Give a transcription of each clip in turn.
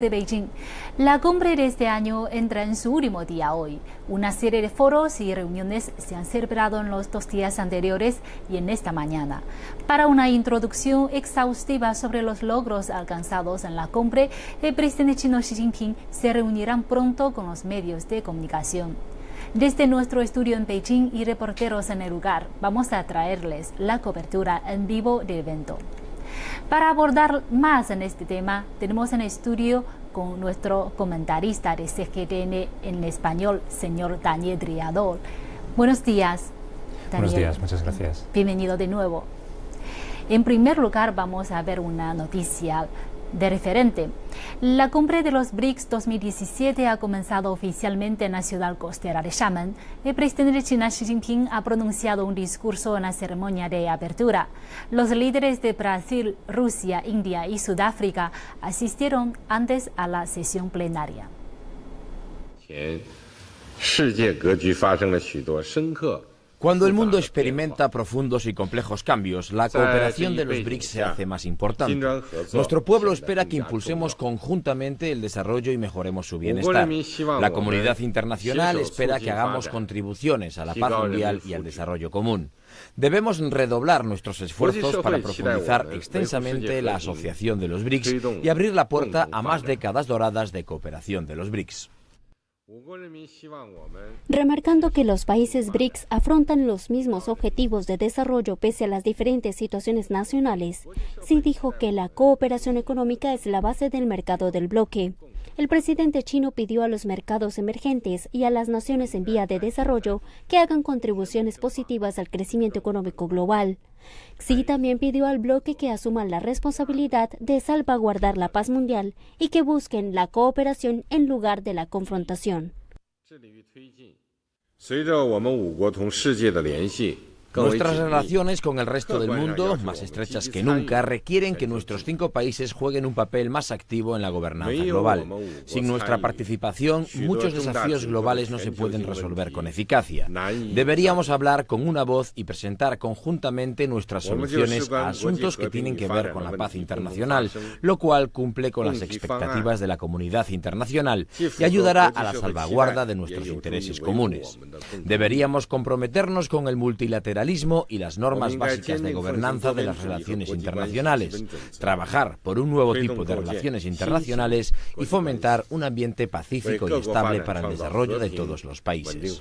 de Beijing. La cumbre de este año entra en su último día hoy. Una serie de foros y reuniones se han celebrado en los 2 días anteriores y en esta mañana. Para una introducción exhaustiva sobre los logros alcanzados en la cumbre, el presidente chino Xi Jinping se reunirá pronto con los medios de comunicación. Desde nuestro estudio en Beijing y reporteros en el lugar, vamos a traerles la cobertura en vivo del evento. Para abordar más en este tema, tenemos en estudio con nuestro comentarista de CGTN en español, señor Daniel Driador. Buenos días, Daniel. Buenos días, muchas gracias. Bienvenido de nuevo. En primer lugar, vamos a ver una noticia de referente. La cumbre de los BRICS 2017 ha comenzado oficialmente en la ciudad costera de Xiamen. El presidente de China, Xi Jinping, ha pronunciado un discurso en la ceremonia de apertura. Los líderes de Brasil, Rusia, India y Sudáfrica asistieron antes a la sesión plenaria. Cuando el mundo experimenta profundos y complejos cambios, la cooperación de los BRICS se hace más importante. Nuestro pueblo espera que impulsemos conjuntamente el desarrollo y mejoremos su bienestar. La comunidad internacional espera que hagamos contribuciones a la paz mundial y al desarrollo común. Debemos redoblar nuestros esfuerzos para profundizar extensamente la asociación de los BRICS y abrir la puerta a más décadas doradas de cooperación de los BRICS. Remarcando que los países BRICS afrontan los mismos objetivos de desarrollo pese a las diferentes situaciones nacionales, Xi dijo que la cooperación económica es la base del mercado del bloque. El presidente chino pidió a los mercados emergentes y a las naciones en vía de desarrollo que hagan contribuciones positivas al crecimiento económico global. Xi también pidió al bloque que asuman la responsabilidad de salvaguardar la paz mundial y que busquen la cooperación en lugar de la confrontación. Nuestras relaciones con el resto del mundo, más estrechas que nunca, requieren que nuestros 5 países jueguen un papel más activo en la gobernanza global. Sin nuestra participación, muchos desafíos globales no se pueden resolver con eficacia. Deberíamos hablar con una voz y presentar conjuntamente nuestras soluciones a asuntos que tienen que ver con la paz internacional, lo cual cumple con las expectativas de la comunidad internacional y ayudará a la salvaguarda de nuestros intereses comunes. Deberíamos comprometernos con el multilateralismo y las normas básicas de gobernanza de las relaciones internacionales, trabajar por un nuevo tipo de relaciones internacionales y fomentar un ambiente pacífico y estable para el desarrollo de todos los países.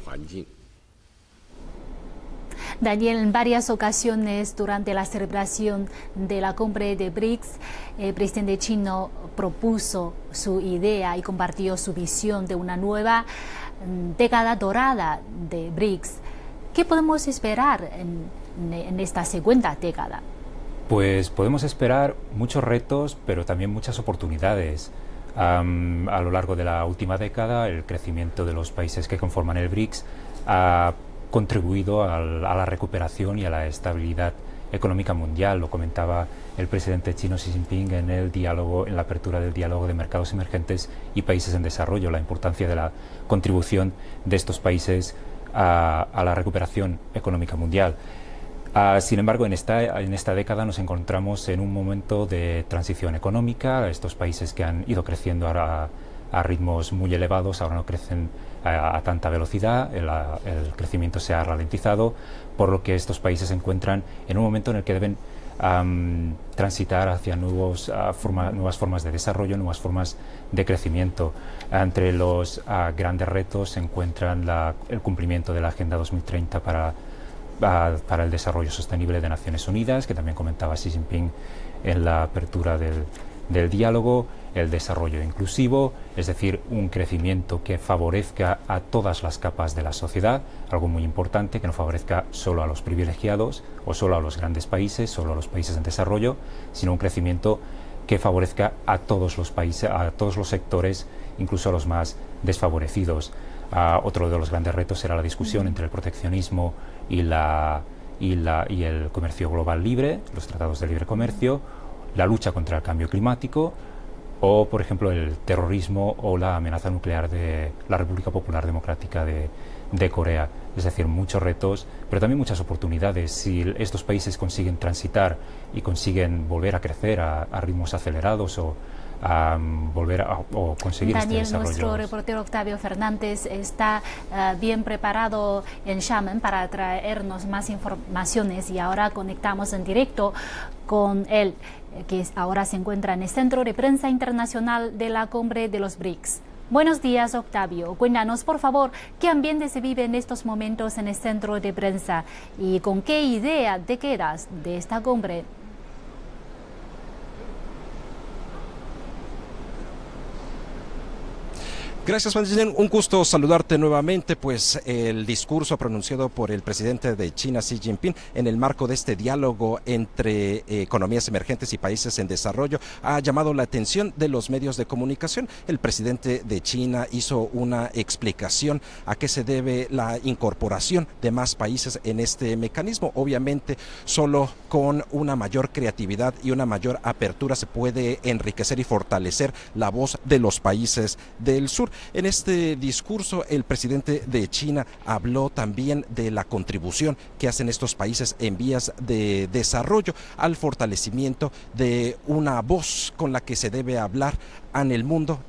Daniel, en varias ocasiones durante la celebración de la cumbre de BRICS, el presidente chino propuso su idea y compartió su visión de una nueva década dorada de BRICS. ¿Qué podemos esperar en esta segunda década? Pues podemos esperar muchos retos, pero también muchas oportunidades. A lo largo de la última década, el crecimiento de los países que conforman el BRICS ha contribuido a la recuperación y a la estabilidad económica mundial. Lo comentaba el presidente chino Xi Jinping en la apertura del diálogo de mercados emergentes y países en desarrollo, la importancia de la contribución de estos países a la recuperación económica mundial. Sin embargo, en esta década nos encontramos en un momento de transición económica. Estos países que han ido creciendo ahora a ritmos muy elevados ahora no crecen a tanta velocidad, el crecimiento se ha ralentizado, por lo que estos países se encuentran en un momento en el que deben transitar hacia nuevas formas de desarrollo, nuevas formas de crecimiento. Entre los grandes retos se encuentran el cumplimiento de la Agenda 2030 para el Desarrollo Sostenible de Naciones Unidas, que también comentaba Xi Jinping en la apertura del diálogo, el desarrollo inclusivo, es decir, un crecimiento que favorezca a todas las capas de la sociedad, algo muy importante, que no favorezca solo a los privilegiados o solo a los grandes países, solo a los países en desarrollo, sino un crecimiento que favorezca a todos los países, a todos los sectores, incluso a los más desfavorecidos. Otro de los grandes retos será la discusión entre el proteccionismo y el comercio global libre, los tratados de libre comercio, la lucha contra el cambio climático o, por ejemplo, el terrorismo o la amenaza nuclear de la República Popular Democrática de Corea. Es decir, muchos retos, pero también muchas oportunidades. Si estos países consiguen transitar y consiguen volver a crecer a ritmos acelerados o volver o conseguir Daniel, este desarrollo. Nuestro reportero Octavio Fernández está bien preparado en Xiamen para traernos más informaciones, y ahora conectamos en directo con él, que ahora se encuentra en el Centro de Prensa Internacional de la Cumbre de los BRICS. Buenos días, Octavio. Cuéntanos, por favor, qué ambiente se vive en estos momentos en el Centro de Prensa y con qué idea te quedas de esta cumbre. Gracias, Fanjin. Un gusto saludarte nuevamente. Pues el discurso pronunciado por el presidente de China, Xi Jinping, en el marco de este diálogo entre economías emergentes y países en desarrollo, ha llamado la atención de los medios de comunicación. El presidente de China hizo una explicación a qué se debe la incorporación de más países en este mecanismo. Obviamente, solo con una mayor creatividad y una mayor apertura se puede enriquecer y fortalecer la voz de los países del sur. En este discurso, el presidente de China habló también de la contribución que hacen estos países en vías de desarrollo al fortalecimiento de una voz con la que se debe hablar en el mundo,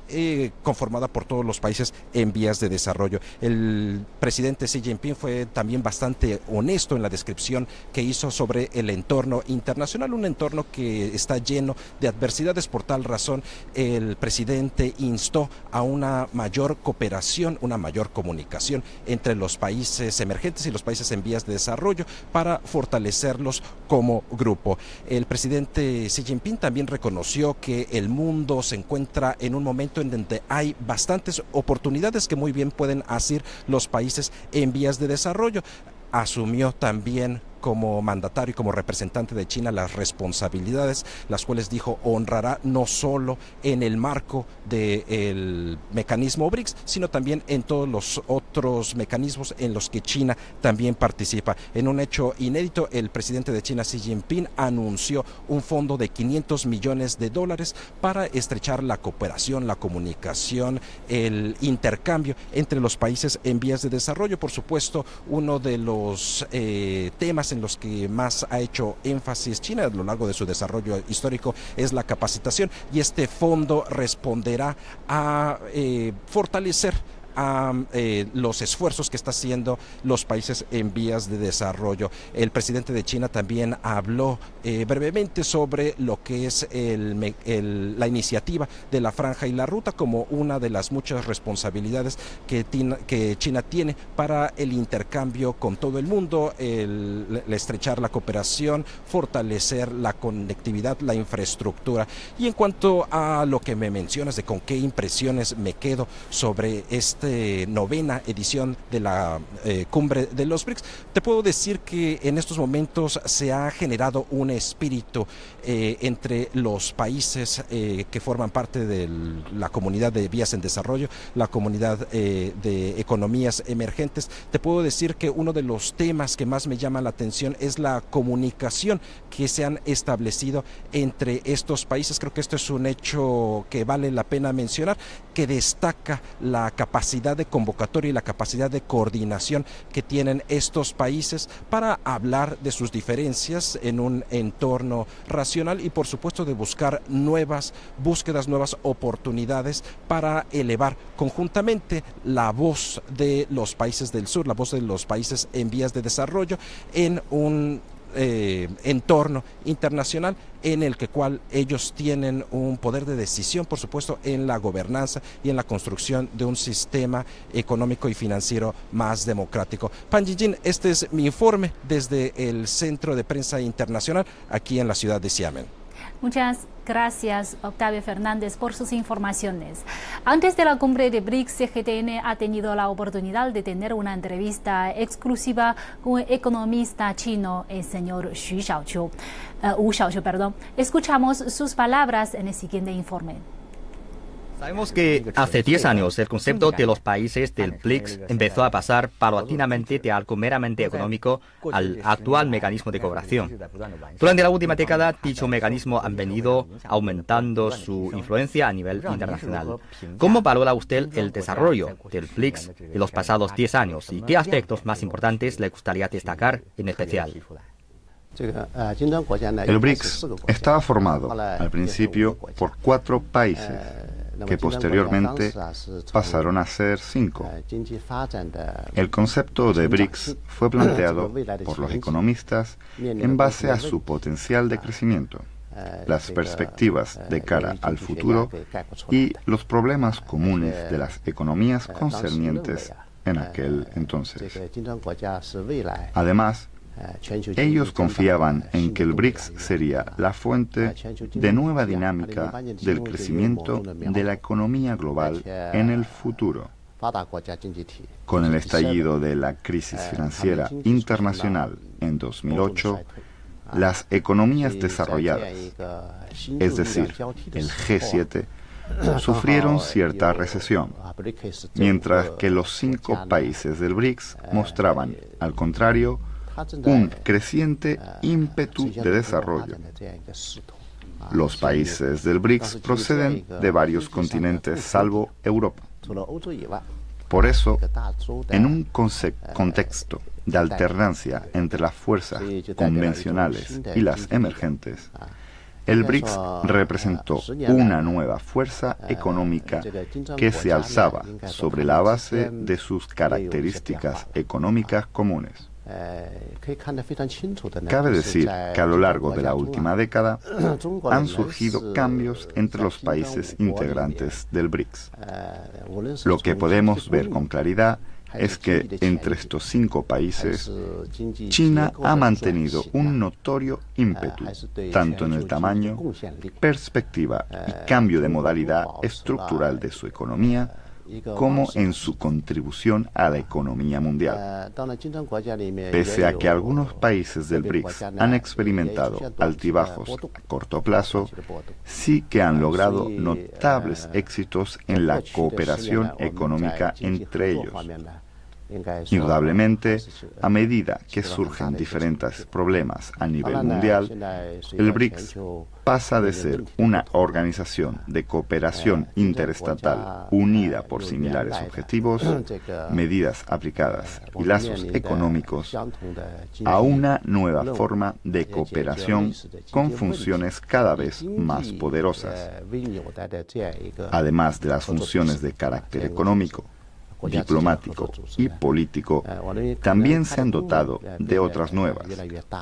conformada por todos los países en vías de desarrollo. El presidente Xi Jinping fue también bastante honesto en la descripción que hizo sobre el entorno internacional, un entorno que está lleno de adversidades. Por tal razón, el presidente instó a una mayor cooperación, una mayor comunicación entre los países emergentes y los países en vías de desarrollo para fortalecerlos como grupo. El presidente Xi Jinping también reconoció que el mundo se encuentra en un momento en donde hay bastantes oportunidades que muy bien pueden hacer los países en vías de desarrollo. Asumió también como mandatario y como representante de China las responsabilidades, las cuales dijo honrará no solo en el marco del mecanismo BRICS, sino también en todos los otros mecanismos en los que China también participa. En un hecho inédito, el presidente de China, Xi Jinping, anunció un fondo de $500 millones para estrechar la cooperación, la comunicación, el intercambio entre los países en vías de desarrollo. Por supuesto, uno de los temas en los que más ha hecho énfasis China a lo largo de su desarrollo histórico es la capacitación, y este fondo responderá a fortalecer los esfuerzos que está haciendo los países en vías de desarrollo. El presidente de China también habló brevemente sobre lo que es la iniciativa de la Franja y la Ruta como una de las muchas responsabilidades que China tiene para el intercambio con todo el mundo, el estrechar la cooperación, fortalecer la conectividad, la infraestructura. Y en cuanto a lo que me mencionas de con qué impresiones me quedo sobre novena edición de la cumbre de los BRICS, te puedo decir que en estos momentos se ha generado un espíritu entre los países que forman parte de la comunidad de vías en desarrollo, la comunidad de economías emergentes. Te puedo decir que uno de los temas que más me llama la atención es la comunicación que se han establecido entre estos países. Creo que esto es un hecho que vale la pena mencionar, que destaca la capacidad de convocatoria y la capacidad de coordinación que tienen estos países para hablar de sus diferencias en un entorno racional y por supuesto de buscar nuevas búsquedas, nuevas oportunidades para elevar conjuntamente la voz de los países del sur, la voz de los países en vías de desarrollo en un entorno internacional en el cual ellos tienen un poder de decisión, por supuesto, en la gobernanza y en la construcción de un sistema económico y financiero más democrático. Pan Jinjin, este es mi informe desde el Centro de Prensa Internacional aquí en la ciudad de Xiamen. Muchas gracias, Octavio Fernández, por sus informaciones. Antes de la cumbre de BRICS, CGTN ha tenido la oportunidad de tener una entrevista exclusiva con el economista chino, el señor Wu Xiaoqiu. Escuchamos sus palabras en el siguiente informe. Sabemos que hace 10 años el concepto de los países del BRICS empezó a pasar paulatinamente de algo meramente económico al actual mecanismo de cooperación. Durante la última década, dicho mecanismo ha venido aumentando su influencia a nivel internacional. ¿Cómo valora usted el desarrollo del BRICS en los pasados 10 años y qué aspectos más importantes le gustaría destacar en especial? El BRICS estaba formado al principio por 4 países, que posteriormente pasaron a ser 5. El concepto de BRICS fue planteado por los economistas en base a su potencial de crecimiento, las perspectivas de cara al futuro y los problemas comunes de las economías concernientes en aquel entonces. Además, ellos confiaban en que el BRICS sería la fuente de nueva dinámica del crecimiento de la economía global en el futuro. Con el estallido de la crisis financiera internacional en 2008, las economías desarrolladas, es decir, el G7, sufrieron cierta recesión, mientras que los 5 países del BRICS mostraban, al contrario, un creciente ímpetu de desarrollo. Los países del BRICS proceden de varios continentes salvo Europa. Por eso, en un contexto de alternancia entre las fuerzas convencionales y las emergentes, el BRICS representó una nueva fuerza económica que se alzaba sobre la base de sus características económicas comunes. Cabe decir que a lo largo de la última década han surgido cambios entre los países integrantes del BRICS. Lo que podemos ver con claridad es que entre estos 5 países, China ha mantenido un notorio ímpetu, tanto en el tamaño, perspectiva y cambio de modalidad estructural de su economía, como en su contribución a la economía mundial. Pese a que algunos países del BRICS han experimentado altibajos a corto plazo, sí que han logrado notables éxitos en la cooperación económica entre ellos. Indudablemente, a medida que surgen diferentes problemas a nivel mundial, el BRICS pasa de ser una organización de cooperación interestatal unida por similares objetivos, medidas aplicadas y lazos económicos, a una nueva forma de cooperación con funciones cada vez más poderosas. Además de las funciones de carácter económico, diplomático y político, también se han dotado de otras nuevas,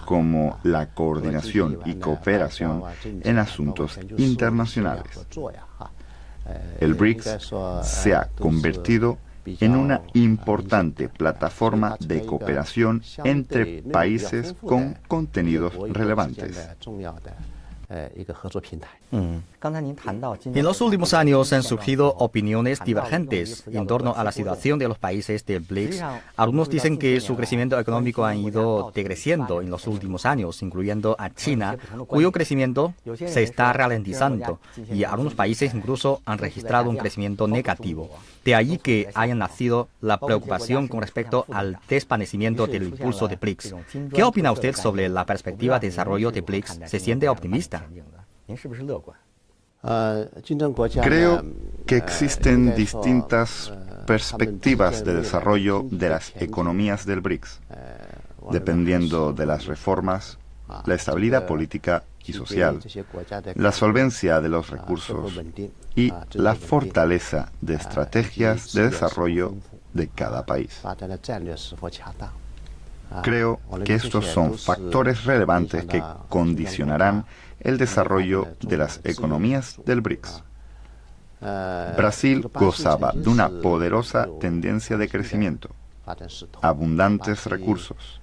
como la coordinación y cooperación en asuntos internacionales. El BRICS se ha convertido en una importante plataforma de cooperación entre países con contenidos relevantes. En los últimos años han surgido opiniones divergentes en torno a la situación de los países del BRICS. Algunos dicen que su crecimiento económico ha ido decreciendo en los últimos años, incluyendo a China, cuyo crecimiento se está ralentizando, y algunos países incluso han registrado un crecimiento negativo. De allí que haya nacido la preocupación con respecto al desvanecimiento del impulso de BRICS. ¿Qué opina usted sobre la perspectiva de desarrollo de BRICS? ¿Se siente optimista? Creo que existen distintas perspectivas de desarrollo de las economías del BRICS, dependiendo de las reformas, la estabilidad política y social, la solvencia de los recursos y la fortaleza de estrategias de desarrollo de cada país. Creo que estos son factores relevantes que condicionarán el desarrollo de las economías del BRICS. Brasil gozaba de una poderosa tendencia de crecimiento, abundantes recursos,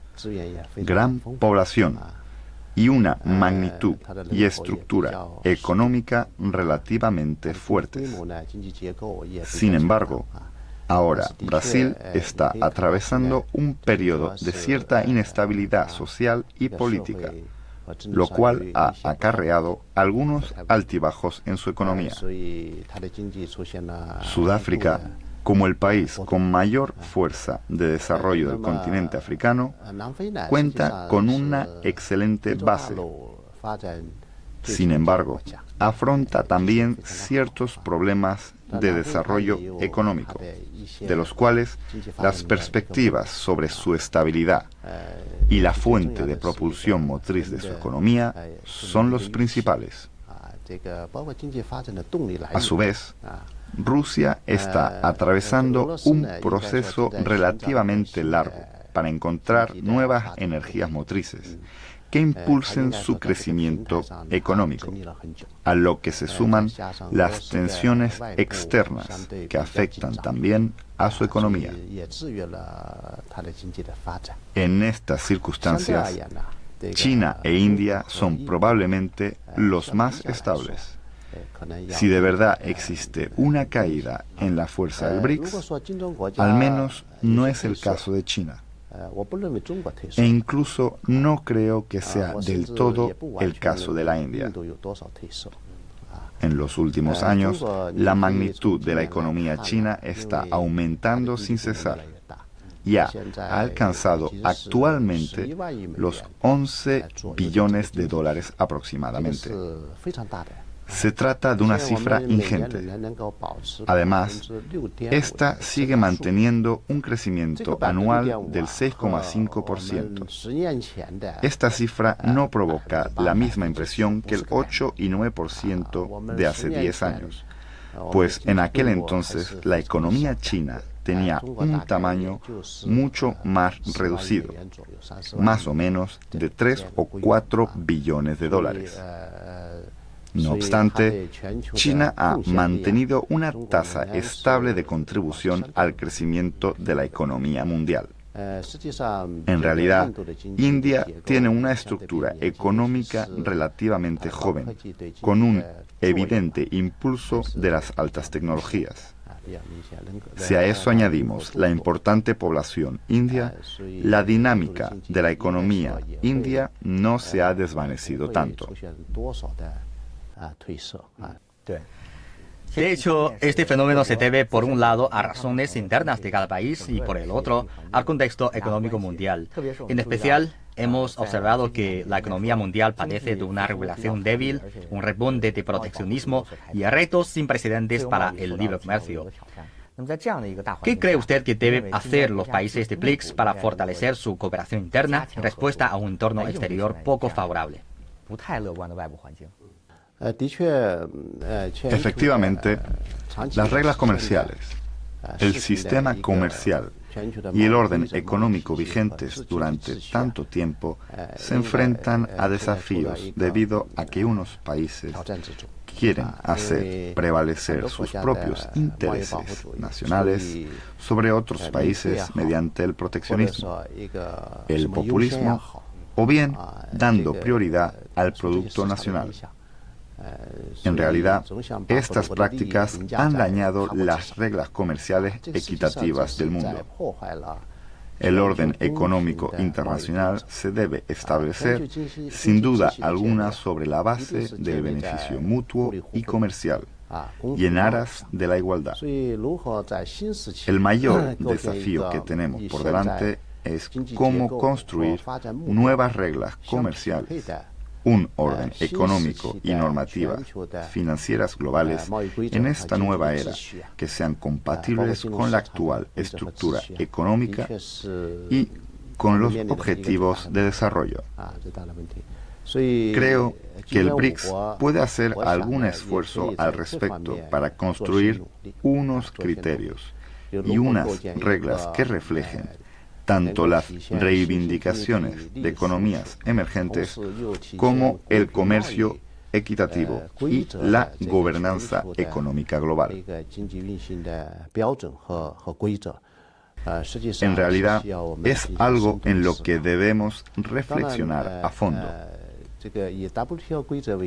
gran población y una magnitud y estructura económica relativamente fuertes. Sin embargo, ahora Brasil está atravesando un periodo de cierta inestabilidad social y política, lo cual ha acarreado algunos altibajos en su economía. Sudáfrica, como el país con mayor fuerza de desarrollo del continente africano, cuenta con una excelente base. Sin embargo, afronta también ciertos problemas de desarrollo económico, de los cuales las perspectivas sobre su estabilidad y la fuente de propulsión motriz de su economía son los principales. A su vez, Rusia está atravesando un proceso relativamente largo para encontrar nuevas energías motrices que impulsen su crecimiento económico, a lo que se suman las tensiones externas que afectan también a su economía. En estas circunstancias, China e India son probablemente los más estables. Si de verdad existe una caída en la fuerza del BRICS, al menos no es el caso de China. E incluso no creo que sea del todo el caso de la India. En los últimos años, la magnitud de la economía china está aumentando sin cesar. Ya ha alcanzado actualmente los 11 billones de dólares aproximadamente. Se trata de una cifra ingente. Además, esta sigue manteniendo un crecimiento anual del 6,5%. Esta cifra no provoca la misma impresión que el 8 y 9% de hace 10 años, pues en aquel entonces la economía china tenía un tamaño mucho más reducido, más o menos de 3 o 4 billones de dólares. No obstante, China ha mantenido una tasa estable de contribución al crecimiento de la economía mundial. En realidad, India tiene una estructura económica relativamente joven, con un evidente impulso de las altas tecnologías. Si a eso añadimos la importante población india, la dinámica de la economía india no se ha desvanecido tanto. De hecho, este fenómeno se debe por un lado a razones internas de cada país y por el otro al contexto económico mundial. En especial, hemos observado que la economía mundial padece de una regulación débil, un repunte de proteccionismo y retos sin precedentes para el libre comercio. ¿Qué cree usted que deben hacer los países de BRICS para fortalecer su cooperación interna en respuesta a un entorno exterior poco favorable? Efectivamente, las reglas comerciales, el sistema comercial y el orden económico vigentes durante tanto tiempo se enfrentan a desafíos debido a que unos países quieren hacer prevalecer sus propios intereses nacionales sobre otros países mediante el proteccionismo, el populismo o bien dando prioridad al producto nacional. En realidad, estas prácticas han dañado las reglas comerciales equitativas del mundo. El orden económico internacional se debe establecer, sin duda alguna, sobre la base del beneficio mutuo y comercial, y en aras de la igualdad. El mayor desafío que tenemos por delante es cómo construir nuevas reglas comerciales, un orden económico y normativas financieras globales en esta nueva era que sean compatibles con la actual estructura económica y con los objetivos de desarrollo. Creo que el BRICS puede hacer algún esfuerzo al respecto para construir unos criterios y unas reglas que reflejen tanto las reivindicaciones de economías emergentes como el comercio equitativo y la gobernanza económica global. En realidad, es algo en lo que debemos reflexionar a fondo.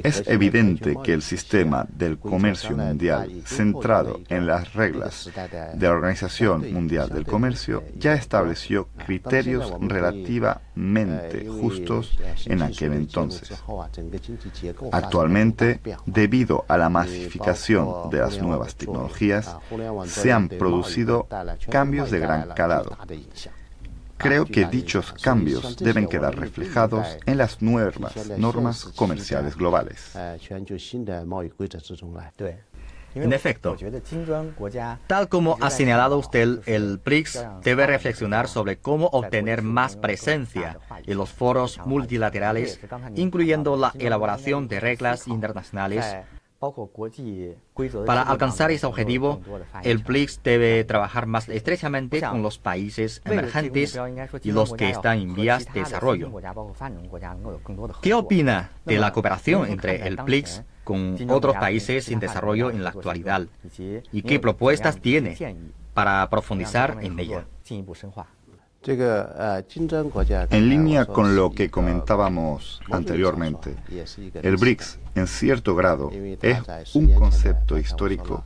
Es evidente que el sistema del comercio mundial centrado en las reglas de la Organización Mundial del Comercio ya estableció criterios relativamente justos en aquel entonces. Actualmente, debido a la masificación de las nuevas tecnologías, se han producido cambios de gran calado. Creo que dichos cambios deben quedar reflejados en las nuevas normas comerciales globales. En efecto, tal como ha señalado usted, el BRICS debe reflexionar sobre cómo obtener más presencia en los foros multilaterales, incluyendo la elaboración de reglas internacionales. Para alcanzar ese objetivo, el BRICS debe trabajar más estrechamente con los países emergentes y los que están en vías de desarrollo. ¿Qué opina de la cooperación entre el BRICS con otros países en desarrollo en la actualidad? ¿Y qué propuestas tiene para profundizar en ella? En línea con lo que comentábamos anteriormente, el BRICS, en cierto grado, es un concepto histórico,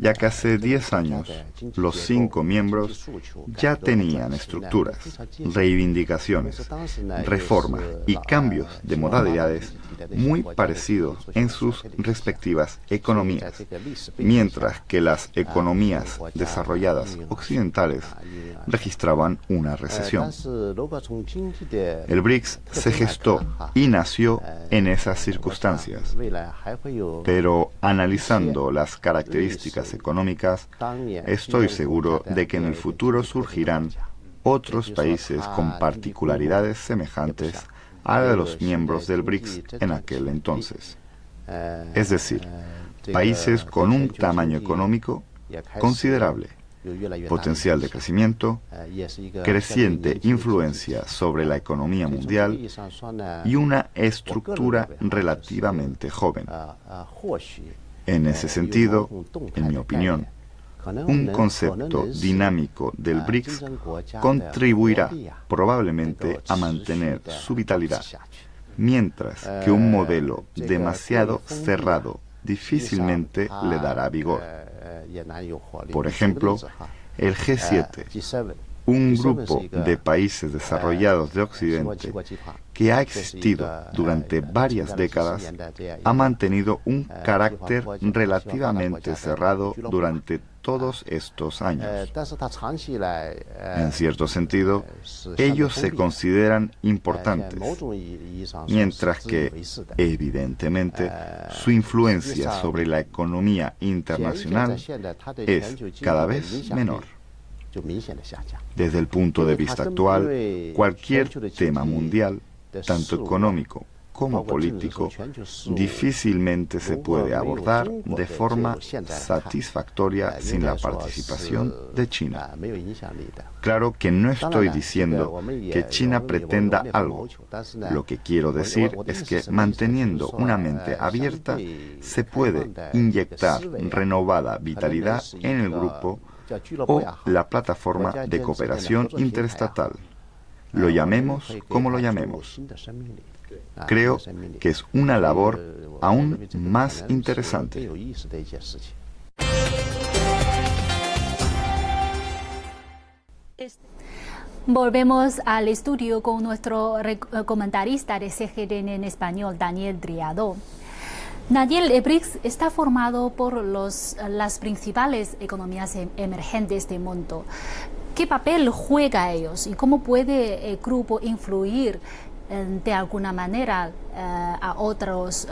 ya que hace 10 años los 5 miembros ya tenían estructuras, reivindicaciones, reformas y cambios de modalidades muy parecidos en sus respectivas economías, mientras que las economías desarrolladas occidentales registraban una recesión. El BRICS se gestó y nació en esas circunstancias, pero analizando las características económicas, estoy seguro de que en el futuro surgirán otros países con particularidades semejantes a la de los miembros del BRICS en aquel entonces. Es decir, países con un tamaño económico considerable, potencial de crecimiento, creciente influencia sobre la economía mundial y una estructura relativamente joven. En ese sentido, en mi opinión, un concepto dinámico del BRICS contribuirá probablemente a mantener su vitalidad, mientras que un modelo demasiado cerrado difícilmente le dará vigor. Por ejemplo, el G7, un grupo de países desarrollados de Occidente que ha existido durante varias décadas, ha mantenido un carácter relativamente cerrado durante todos estos años. En cierto sentido, ellos se consideran importantes, mientras que, evidentemente, su influencia sobre la economía internacional es cada vez menor. Desde el punto de vista actual, cualquier tema mundial, tanto económico como político, difícilmente se puede abordar de forma satisfactoria sin la participación de China. Claro que no estoy diciendo que China pretenda algo. Lo que quiero decir es que manteniendo una mente abierta se puede inyectar renovada vitalidad en el grupo o la plataforma de cooperación interestatal. Lo llamemos como lo llamemos. Creo que es una labor aún más interesante. Volvemos al estudio con nuestro comentarista de CGTN en español, Daniel Driado. Daniel, el BRICS está formado por las principales economías emergentes del mundo. ¿Qué papel juega ellos y cómo puede el grupo influir de alguna manera a otros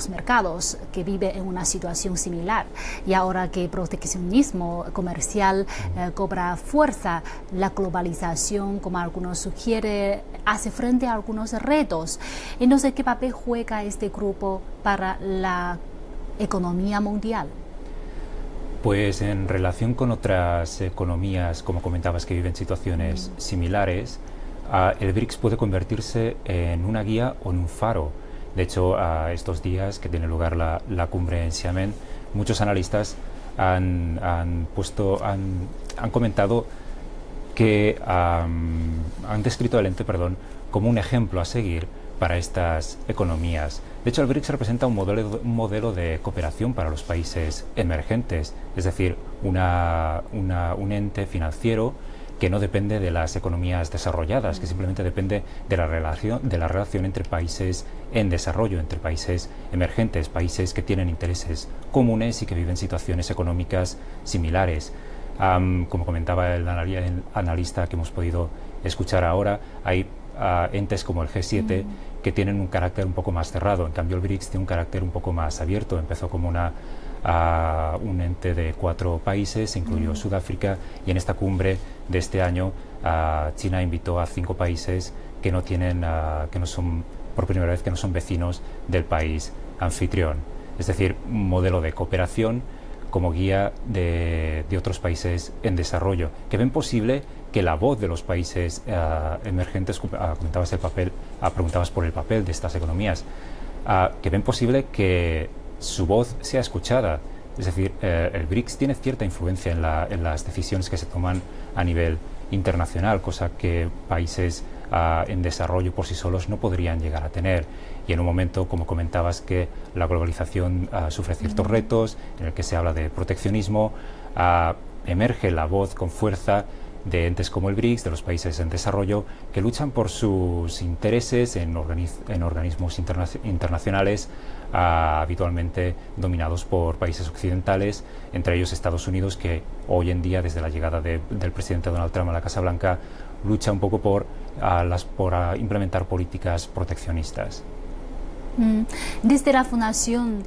mercados que viven en una situación similar? Y ahora que el proteccionismo comercial cobra fuerza, la globalización, como algunos sugieren, hace frente a algunos retos. Entonces, ¿qué papel juega este grupo para la economía mundial? Pues en relación con otras economías, como comentabas, que viven situaciones similares, el BRICS puede convertirse en una guía o en un faro. De hecho, estos días que tiene lugar la cumbre en Xiamen, muchos analistas han comentado que han descrito el ente, como un ejemplo a seguir para estas economías. De hecho, el BRICS representa un modelo de cooperación para los países emergentes, es decir, un ente financiero que no depende de las economías desarrolladas, que simplemente depende de la relación entre países en desarrollo, entre países emergentes, países que tienen intereses comunes y que viven situaciones económicas similares. Como comentaba el analista que hemos podido escuchar ahora, hay entes como el G7 que tienen un carácter un poco más cerrado. En cambio, el BRICS tiene un carácter un poco más abierto. Empezó como una un ente de 4 países, incluyó Sudáfrica, y en esta cumbre de este año China invitó a 5 países que no tienen, que no son, por primera vez, que no son vecinos del país anfitrión. Es decir, un modelo de cooperación como guía de otros países en desarrollo, que ven posible que la voz de los países emergentes, preguntabas por el papel de estas economías, que ven posible que su voz sea escuchada. Es decir, el BRICS tiene cierta influencia en las decisiones que se toman a nivel internacional, cosa que países en desarrollo por sí solos no podrían llegar a tener. Y en un momento, como comentabas, que la globalización sufre ciertos retos, en el que se habla de proteccionismo, emerge la voz con fuerza de entes como el BRICS, de los países en desarrollo, que luchan por sus intereses en organismos internacionales habitualmente dominados por países occidentales, entre ellos Estados Unidos, que hoy en día, desde la llegada del presidente Donald Trump a la Casa Blanca, lucha un poco por implementar políticas proteccionistas. Desde la fundación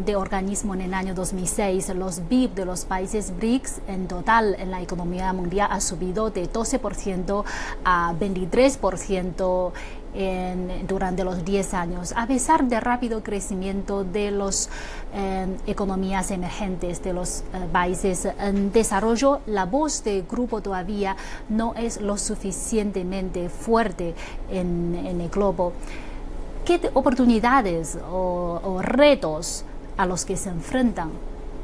de organismo en el año 2006, los PIB de los países BRICS en total en la economía mundial ha subido de 12% a 23% durante los 10 años. A pesar del rápido crecimiento de las economías emergentes de los países en desarrollo, la voz del grupo todavía no es lo suficientemente fuerte en el globo. ¿Qué oportunidades o retos a los que se enfrentan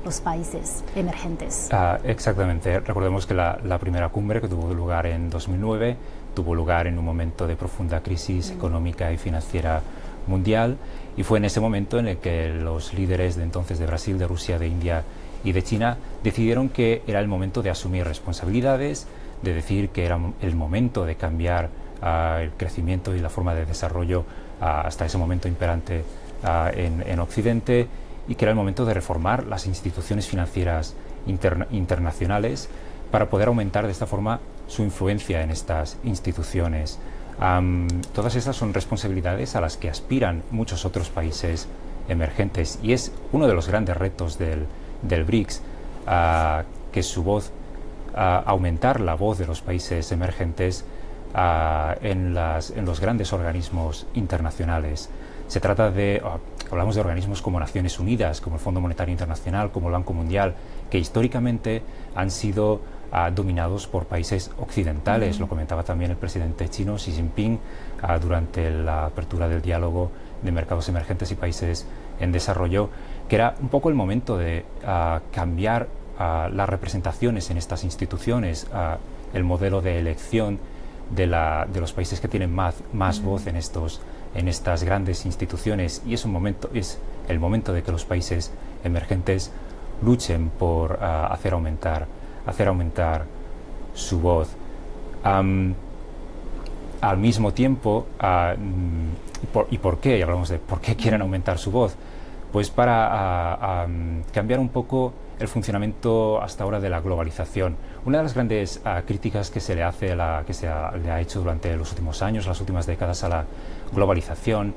los países emergentes? Exactamente. Recordemos que la primera cumbre, que tuvo lugar en 2009, tuvo lugar en un momento de profunda crisis económica y financiera mundial, y fue en ese momento en el que los líderes de entonces de Brasil, de Rusia, de India y de China decidieron que era el momento de asumir responsabilidades, de decir que era el momento de cambiar el crecimiento y la forma de desarrollo hasta ese momento imperante en Occidente, y que era el momento de reformar las instituciones financieras internacionales para poder aumentar de esta forma su influencia en estas instituciones. Todas estas son responsabilidades a las que aspiran muchos otros países emergentes, y es uno de los grandes retos del BRICS, que su voz, aumentar la voz de los países emergentes en los grandes organismos internacionales. Se trata hablamos de organismos como Naciones Unidas, como el Fondo Monetario Internacional, como el Banco Mundial, que históricamente han sido dominados por países occidentales. Lo comentaba también el presidente chino Xi Jinping durante la apertura del diálogo de mercados emergentes y países en desarrollo, que era un poco el momento de cambiar las representaciones en estas instituciones, el modelo de elección de los países que tienen más voz en estas grandes instituciones, y es el momento de que los países emergentes luchen por hacer aumentar su voz. Al mismo tiempo, ¿y por qué? Y hablamos de por qué quieren aumentar su voz. Pues para cambiar un poco el funcionamiento hasta ahora de la globalización. Una de las grandes críticas que se le hace, le ha hecho durante los últimos años, las últimas décadas a la globalización,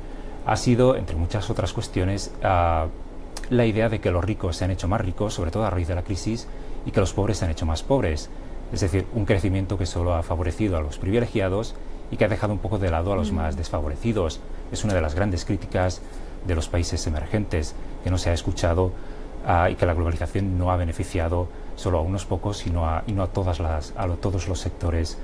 ha sido, entre muchas otras cuestiones, la idea de que los ricos se han hecho más ricos, sobre todo a raíz de la crisis, y que los pobres se han hecho más pobres. Es decir, un crecimiento que solo ha favorecido a los privilegiados y que ha dejado un poco de lado a los más desfavorecidos. Es una de las grandes críticas de los países emergentes, que no se ha escuchado, y que la globalización no ha beneficiado solo a unos pocos, sino y no a todos los sectores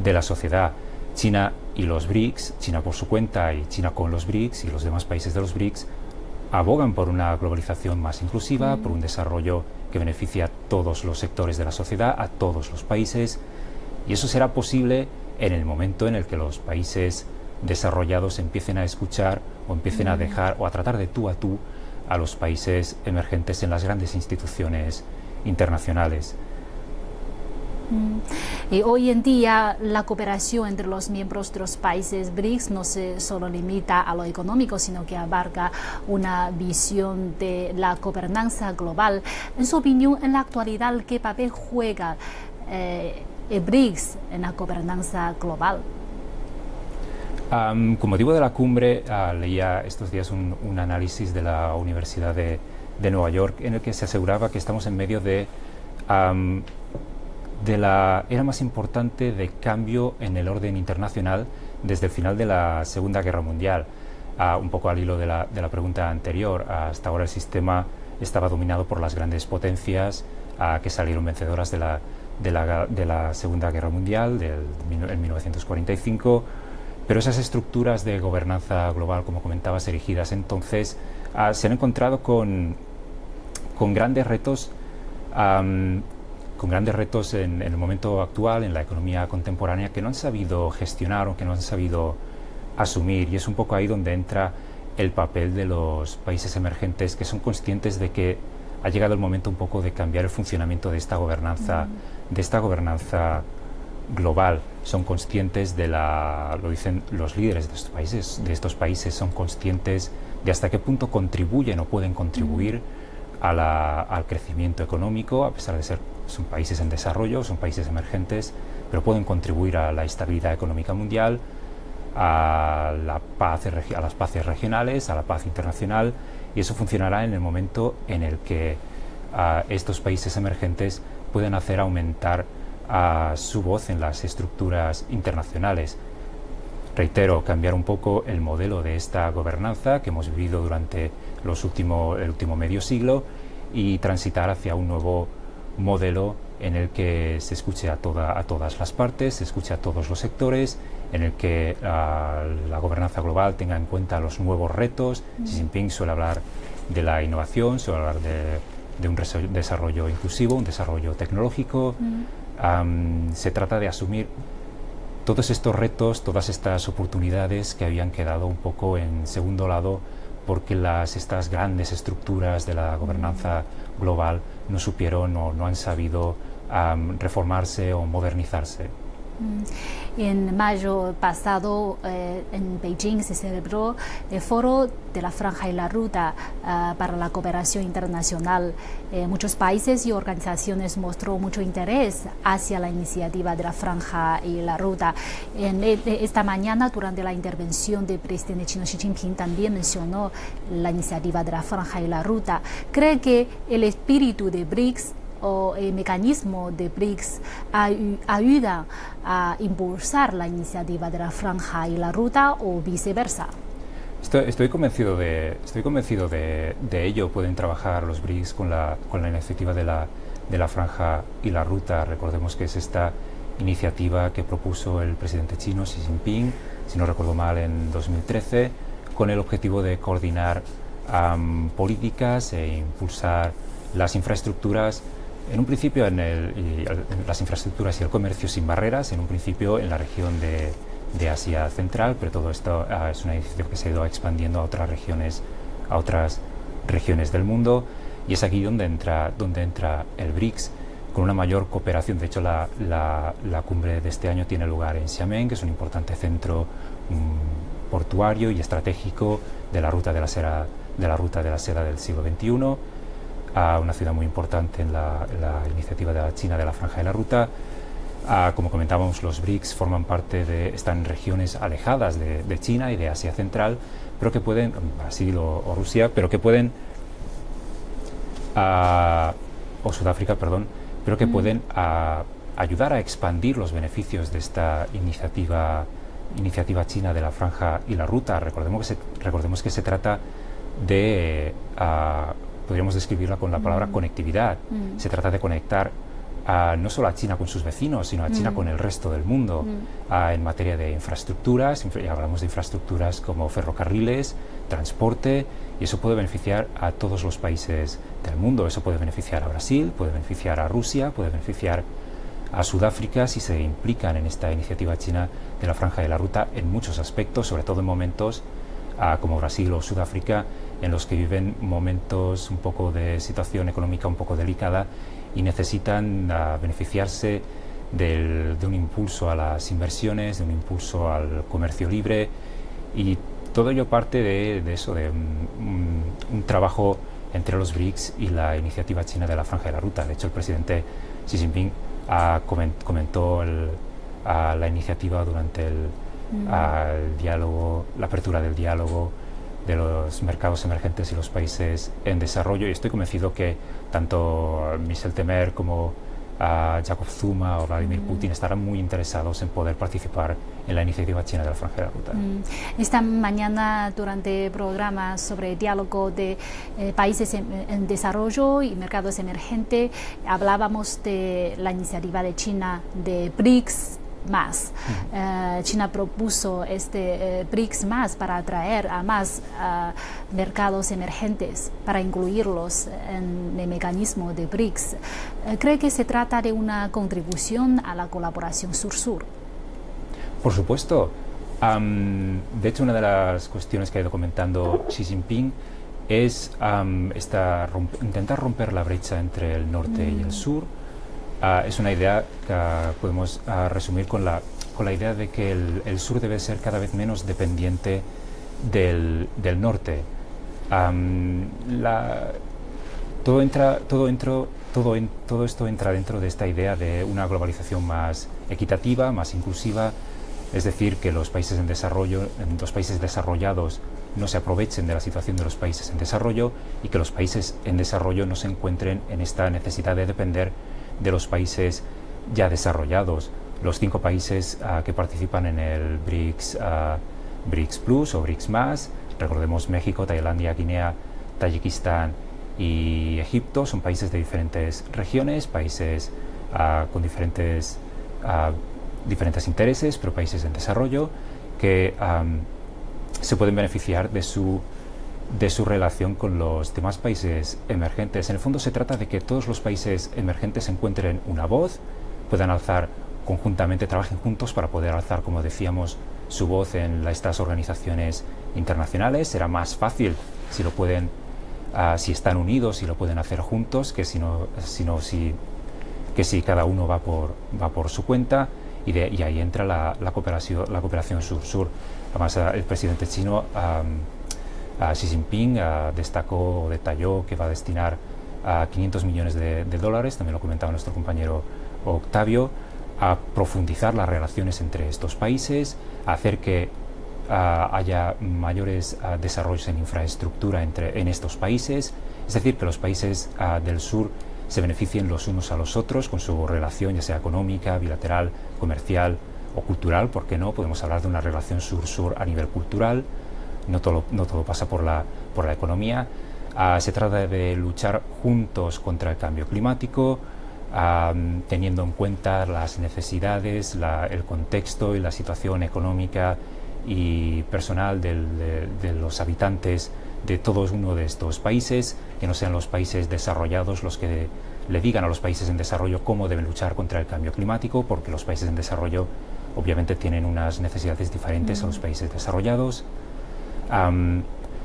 de la sociedad. China y los BRICS, China por su cuenta y China con los BRICS y los demás países de los BRICS, abogan por una globalización más inclusiva, por un desarrollo que beneficia a todos los sectores de la sociedad, a todos los países, y eso será posible en el momento en el que los países desarrollados empiecen a escuchar o empiecen a dejar o a tratar de tú a tú a los países emergentes en las grandes instituciones internacionales. Y hoy en día la cooperación entre los miembros de los países BRICS no se solo limita a lo económico, sino que abarca una visión de la gobernanza global. En su opinión, en la actualidad, ¿qué papel juega el BRICS en la gobernanza global? Con motivo de la cumbre, leía estos días un análisis de la Universidad de Nueva York, en el que se aseguraba que estamos en medio de la era más importante de cambio en el orden internacional desde el final de la Segunda Guerra Mundial. Un poco al hilo de la pregunta anterior, hasta ahora el sistema estaba dominado por las grandes potencias que salieron vencedoras de la Segunda Guerra Mundial en 1945, pero esas estructuras de gobernanza global, como comentabas, erigidas entonces, se han encontrado con grandes retos en el momento actual, en la economía contemporánea, que no han sabido gestionar o que no han sabido asumir, y es un poco ahí donde entra el papel de los países emergentes, que son conscientes de que ha llegado el momento un poco de cambiar el funcionamiento de esta gobernanza, global. Son conscientes lo dicen los líderes de estos países, son conscientes de hasta qué punto contribuyen o pueden contribuir al crecimiento económico, a pesar de son países en desarrollo, son países emergentes, pero pueden contribuir a la estabilidad económica mundial, a las paces regionales, a la paz internacional, y eso funcionará en el momento en el que estos países emergentes pueden hacer aumentar su voz en las estructuras internacionales. Reitero, cambiar un poco el modelo de esta gobernanza que hemos vivido durante el último medio siglo y transitar hacia un nuevo modelo en el que se escuche a todas las partes, se escuche a todos los sectores, en el que la gobernanza global tenga en cuenta los nuevos retos. Xi Jinping suele hablar de la innovación, suele hablar de un desarrollo inclusivo, un desarrollo tecnológico. Se trata de asumir todos estos retos, todas estas oportunidades que habían quedado un poco en segundo lado porque estas grandes estructuras de la gobernanza global no supieron o no han sabido reformarse o modernizarse. En mayo pasado en Beijing se celebró el Foro de la Franja y la Ruta para la Cooperación Internacional. Muchos países y organizaciones mostró mucho interés hacia la iniciativa de la Franja y la Ruta. Esta mañana, durante la intervención del presidente chino Xi Jinping, también mencionó la iniciativa de la Franja y la Ruta. ¿Cree que el espíritu de BRICS o el mecanismo de BRICS ayuda a impulsar la iniciativa de la Franja y la Ruta o viceversa? Estoy convencido de ello. Pueden trabajar los BRICS con la iniciativa de la Franja y la Ruta. Recordemos que es esta iniciativa que propuso el presidente chino Xi Jinping, si no recuerdo mal, en 2013, con el objetivo de coordinar políticas e impulsar las infraestructuras. En un principio las infraestructuras y el comercio sin barreras, en un principio en la región de Asia Central, pero todo esto es una iniciativa que se ha ido expandiendo a otras regiones del mundo, y es aquí donde entra el BRICS, con una mayor cooperación. De hecho, la cumbre de este año tiene lugar en Xiamen, que es un importante centro portuario y estratégico de la ruta de la seda del siglo XXI. Una ciudad muy importante en la iniciativa de la China de la Franja de la Ruta. Como comentábamos, los BRICS están en regiones alejadas de China y de Asia Central, pero que pueden, Brasil o Rusia, pero que pueden, o Sudáfrica, perdón, pero que pueden ayudar a expandir los beneficios de esta iniciativa china de la Franja y la Ruta. Recordemos que se trata de podríamos describirla con la palabra conectividad. Se trata de conectar no solo a China con sus vecinos, sino a China con el resto del mundo, en materia de infraestructuras. Hablamos de infraestructuras como ferrocarriles, transporte, y eso puede beneficiar a todos los países del mundo. Eso puede beneficiar a Brasil, puede beneficiar a Rusia, puede beneficiar a Sudáfrica si se implican en esta iniciativa china de la Franja de la Ruta en muchos aspectos, sobre todo en momentos como Brasil o Sudáfrica, en los que viven momentos un poco de situación económica un poco delicada y necesitan beneficiarse de un impulso a las inversiones, de un impulso al comercio libre, y todo ello parte de eso, de un trabajo entre los BRICS y la iniciativa china de la Franja de la Ruta. De hecho, el presidente Xi Jinping comentó la iniciativa durante el diálogo, la apertura del diálogo de los mercados emergentes y los países en desarrollo, y estoy convencido que tanto Michel Temer como Jacob Zuma o Vladimir Putin estarán muy interesados en poder participar en la iniciativa china de la Franja de Ruta. Esta mañana, durante programas sobre diálogo de países en desarrollo y mercados emergentes, hablábamos de la iniciativa de China de BRICS+. China propuso este BRICS+ para atraer a más mercados emergentes, para incluirlos en el mecanismo de BRICS. ¿Cree que se trata de una contribución a la colaboración sur-sur? Por supuesto. De hecho, una de las cuestiones que ha ido comentando Xi Jinping es intentar romper la brecha entre el norte y el sur. Es una idea que podemos resumir con la idea de que el sur debe ser cada vez menos dependiente del norte. Todo esto entra dentro de esta idea de una globalización más equitativa, más inclusiva, es decir, que los países en desarrollo, los países desarrollados no se aprovechen de la situación de los países en desarrollo y que los países en desarrollo no se encuentren en esta necesidad de depender de los países ya desarrollados. Los 5 países que participan en el BRICS Plus o BRICS+, recordemos México, Tailandia, Guinea, Tayikistán y Egipto, son países de diferentes regiones, países con diferentes intereses, pero países en desarrollo que se pueden beneficiar de su relación con los demás países emergentes. En el fondo se trata de que todos los países emergentes encuentren una voz, puedan alzar conjuntamente, trabajen juntos para poder alzar, como decíamos, su voz en estas organizaciones internacionales. Será más fácil si lo pueden, si están unidos y lo pueden hacer juntos, que si cada uno va por su cuenta, y ahí entra la cooperación sur-sur. Además, el presidente chino Xi Jinping detalló que va a destinar 500 millones de dólares, también lo comentaba nuestro compañero Octavio, a profundizar las relaciones entre estos países, a hacer que haya mayores desarrollos en infraestructura en estos países, es decir, que los países del sur se beneficien los unos a los otros con su relación, ya sea económica, bilateral, comercial o cultural. ¿Por qué no? Podemos hablar de una relación sur-sur a nivel cultural. No todo pasa por la economía. Se trata de luchar juntos contra el cambio climático, teniendo en cuenta las necesidades, el contexto y la situación económica y personal de los habitantes de todos uno de estos países, que no sean los países desarrollados los que le digan a los países en desarrollo cómo deben luchar contra el cambio climático, porque los países en desarrollo obviamente tienen unas necesidades diferentes a los países desarrollados.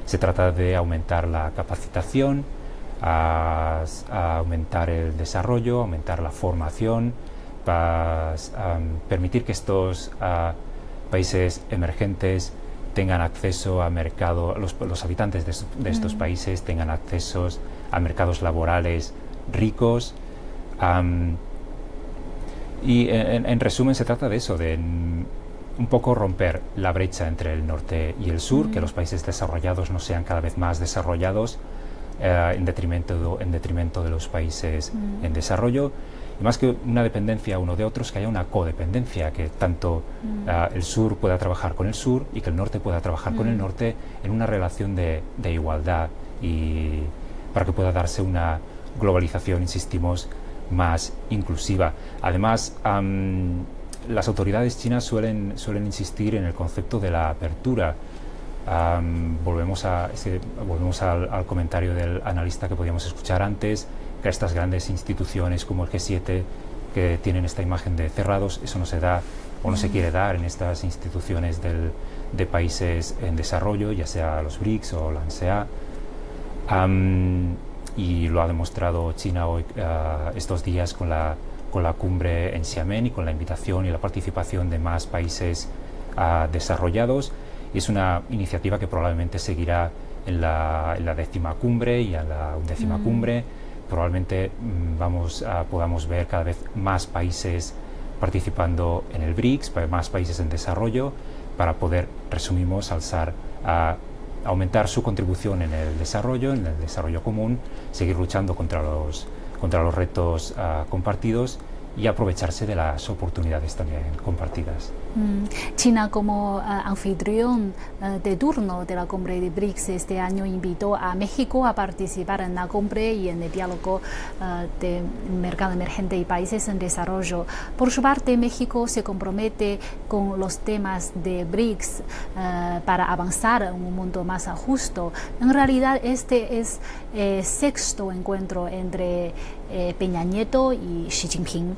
Se trata de aumentar la capacitación, aumentar el desarrollo, aumentar la formación, permitir que estos países emergentes tengan acceso a mercado, los habitantes de estos países tengan accesos a mercados laborales ricos. Y en resumen se trata de eso, de un poco romper la brecha entre el norte y el sur, que los países desarrollados no sean cada vez más desarrollados en detrimento de los países en desarrollo. Y más que una dependencia uno de otros, que haya una codependencia, que tanto el sur pueda trabajar con el sur y que el norte pueda trabajar con el norte en una relación de igualdad, y para que pueda darse una globalización, insistimos, más inclusiva. Además, las autoridades chinas suelen insistir en el concepto de la apertura. Volvemos al comentario del analista que podíamos escuchar antes, que estas grandes instituciones como el G7, que tienen esta imagen de cerrados, eso no se da o no se quiere dar en estas instituciones de países en desarrollo, ya sea los BRICS o la ANSEA. Y lo ha demostrado China hoy, estos días con la cumbre en Xiamen, y con la invitación y la participación de más países desarrollados. Y es una iniciativa que probablemente seguirá en la 10ª cumbre y en la 11ª cumbre. Probablemente podamos ver cada vez más países participando en el BRICS, más países en desarrollo, para poder, resumimos, alzar aumentar su contribución en el desarrollo común, seguir luchando contra los retos compartidos y aprovecharse de las oportunidades también compartidas. China, como anfitrión de turno de la cumbre de BRICS este año, invitó a México a participar en la cumbre y en el diálogo de mercado emergente y países en desarrollo. Por su parte, México se compromete con los temas de BRICS para avanzar en un mundo más justo. En realidad, este es el sexto encuentro entre Peña Nieto y Xi Jinping.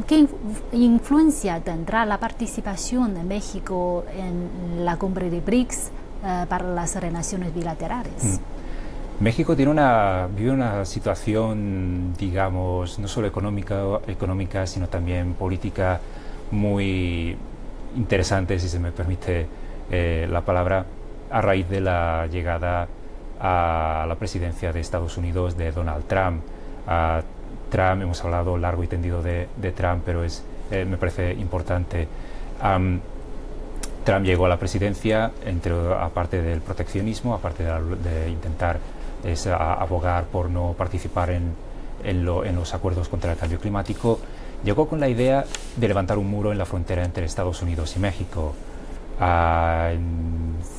¿Qué influencia tendrá la participación de México en la cumbre de BRICS para las relaciones bilaterales? México vive una situación, digamos, no solo económica, sino también política muy interesante, si se me permite la palabra, a raíz de la llegada a la presidencia de Estados Unidos de Donald Trump. Trump, hemos hablado largo y tendido de Trump, pero me parece importante. Trump llegó a la presidencia, aparte del proteccionismo, aparte de intentar abogar por no participar en los acuerdos contra el cambio climático, llegó con la idea de levantar un muro en la frontera entre Estados Unidos y México.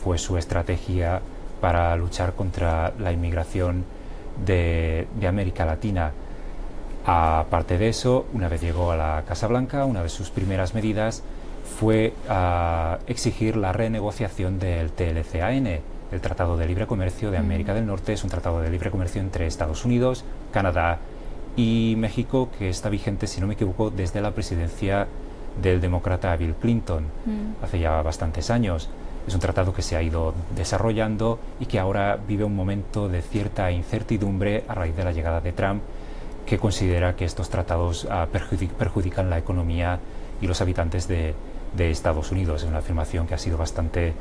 Fue su estrategia para luchar contra la inmigración de América Latina. Aparte de eso, una vez llegó a la Casa Blanca, una de sus primeras medidas fue exigir la renegociación del TLCAN, el Tratado de Libre Comercio de América del Norte. Es un tratado de libre comercio entre Estados Unidos, Canadá y México, que está vigente, si no me equivoco, desde la presidencia del demócrata Bill Clinton, hace ya bastantes años. Es un tratado que se ha ido desarrollando y que ahora vive un momento de cierta incertidumbre a raíz de la llegada de Trump, que considera que estos tratados perjudican la economía y los habitantes de Estados Unidos. Es una afirmación que ha sido bastante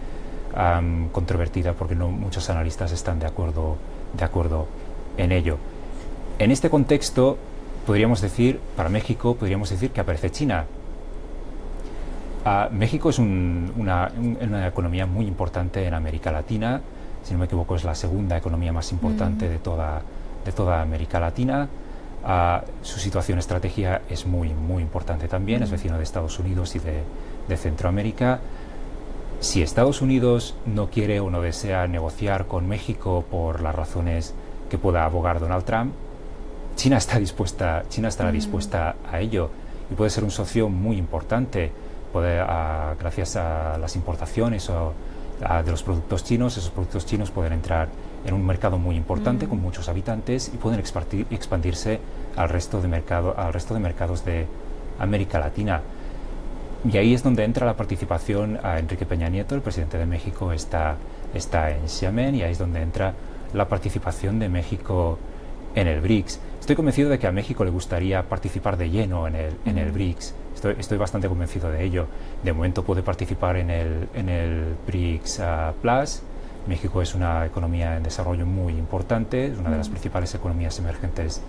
controvertida porque no muchos analistas están de acuerdo en ello. En este contexto, para México, podríamos decir que aparece China. México es una economía muy importante en América Latina. Si no me equivoco, es la segunda economía más importante de toda América Latina. Su situación estratégica es muy importante también, es vecino de Estados Unidos y de Centroamérica. Si Estados Unidos no quiere o no desea negociar con México por las razones que pueda abogar Donald Trump, China estará dispuesta a ello y puede ser un socio muy importante. Gracias a las importaciones de los productos chinos, esos productos chinos pueden entrar en un mercado muy importante con muchos habitantes y pueden expandirse al resto de mercados de América Latina. Y ahí es donde entra la participación a Enrique Peña Nieto, el presidente de México, está en Xiamen, y ahí es donde entra la participación de México en el BRICS. Estoy convencido de que a México le gustaría participar de lleno en el BRICS. Estoy bastante convencido de ello. De momento puede participar en el BRICS Plus. México es una economía en desarrollo muy importante, es una de las principales economías emergentes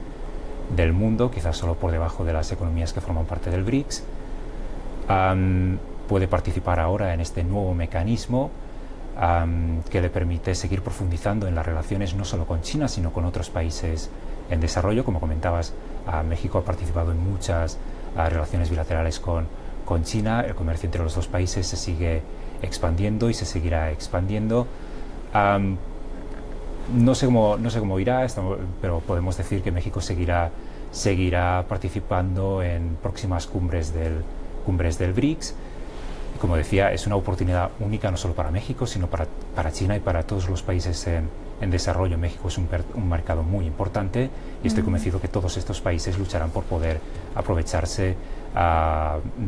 del mundo, quizás solo por debajo de las economías que forman parte del BRICS. Puede participar ahora en este nuevo mecanismo que le permite seguir profundizando en las relaciones no solo con China, sino con otros países en desarrollo. Como comentabas, México ha participado en muchas relaciones bilaterales con China. El comercio entre los dos países se sigue expandiendo y se seguirá expandiendo. No sé cómo irá, pero podemos decir que México seguirá participando en próximas cumbres del BRICS. Como decía, es una oportunidad única no solo para México, sino para China y para todos los países en desarrollo. México es un mercado muy importante y estoy convencido que todos estos países lucharán por poder aprovecharse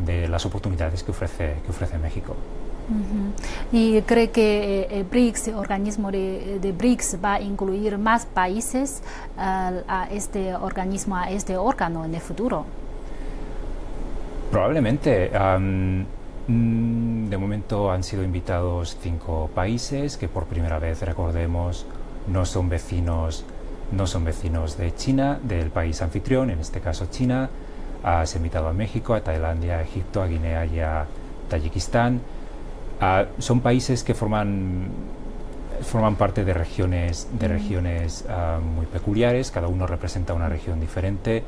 de las oportunidades que ofrece México. ¿Y cree que el BRICS, el organismo de BRICS, va a incluir más países a este órgano en el futuro? Probablemente. De momento han sido invitados 5 países que por primera vez, recordemos, no son vecinos de China, del país anfitrión, en este caso China. Se ha invitado a México, a Tailandia, a Egipto, a Guinea y a Tayikistán. Son países que forman forman parte de regiones muy peculiares, cada uno representa una región diferente.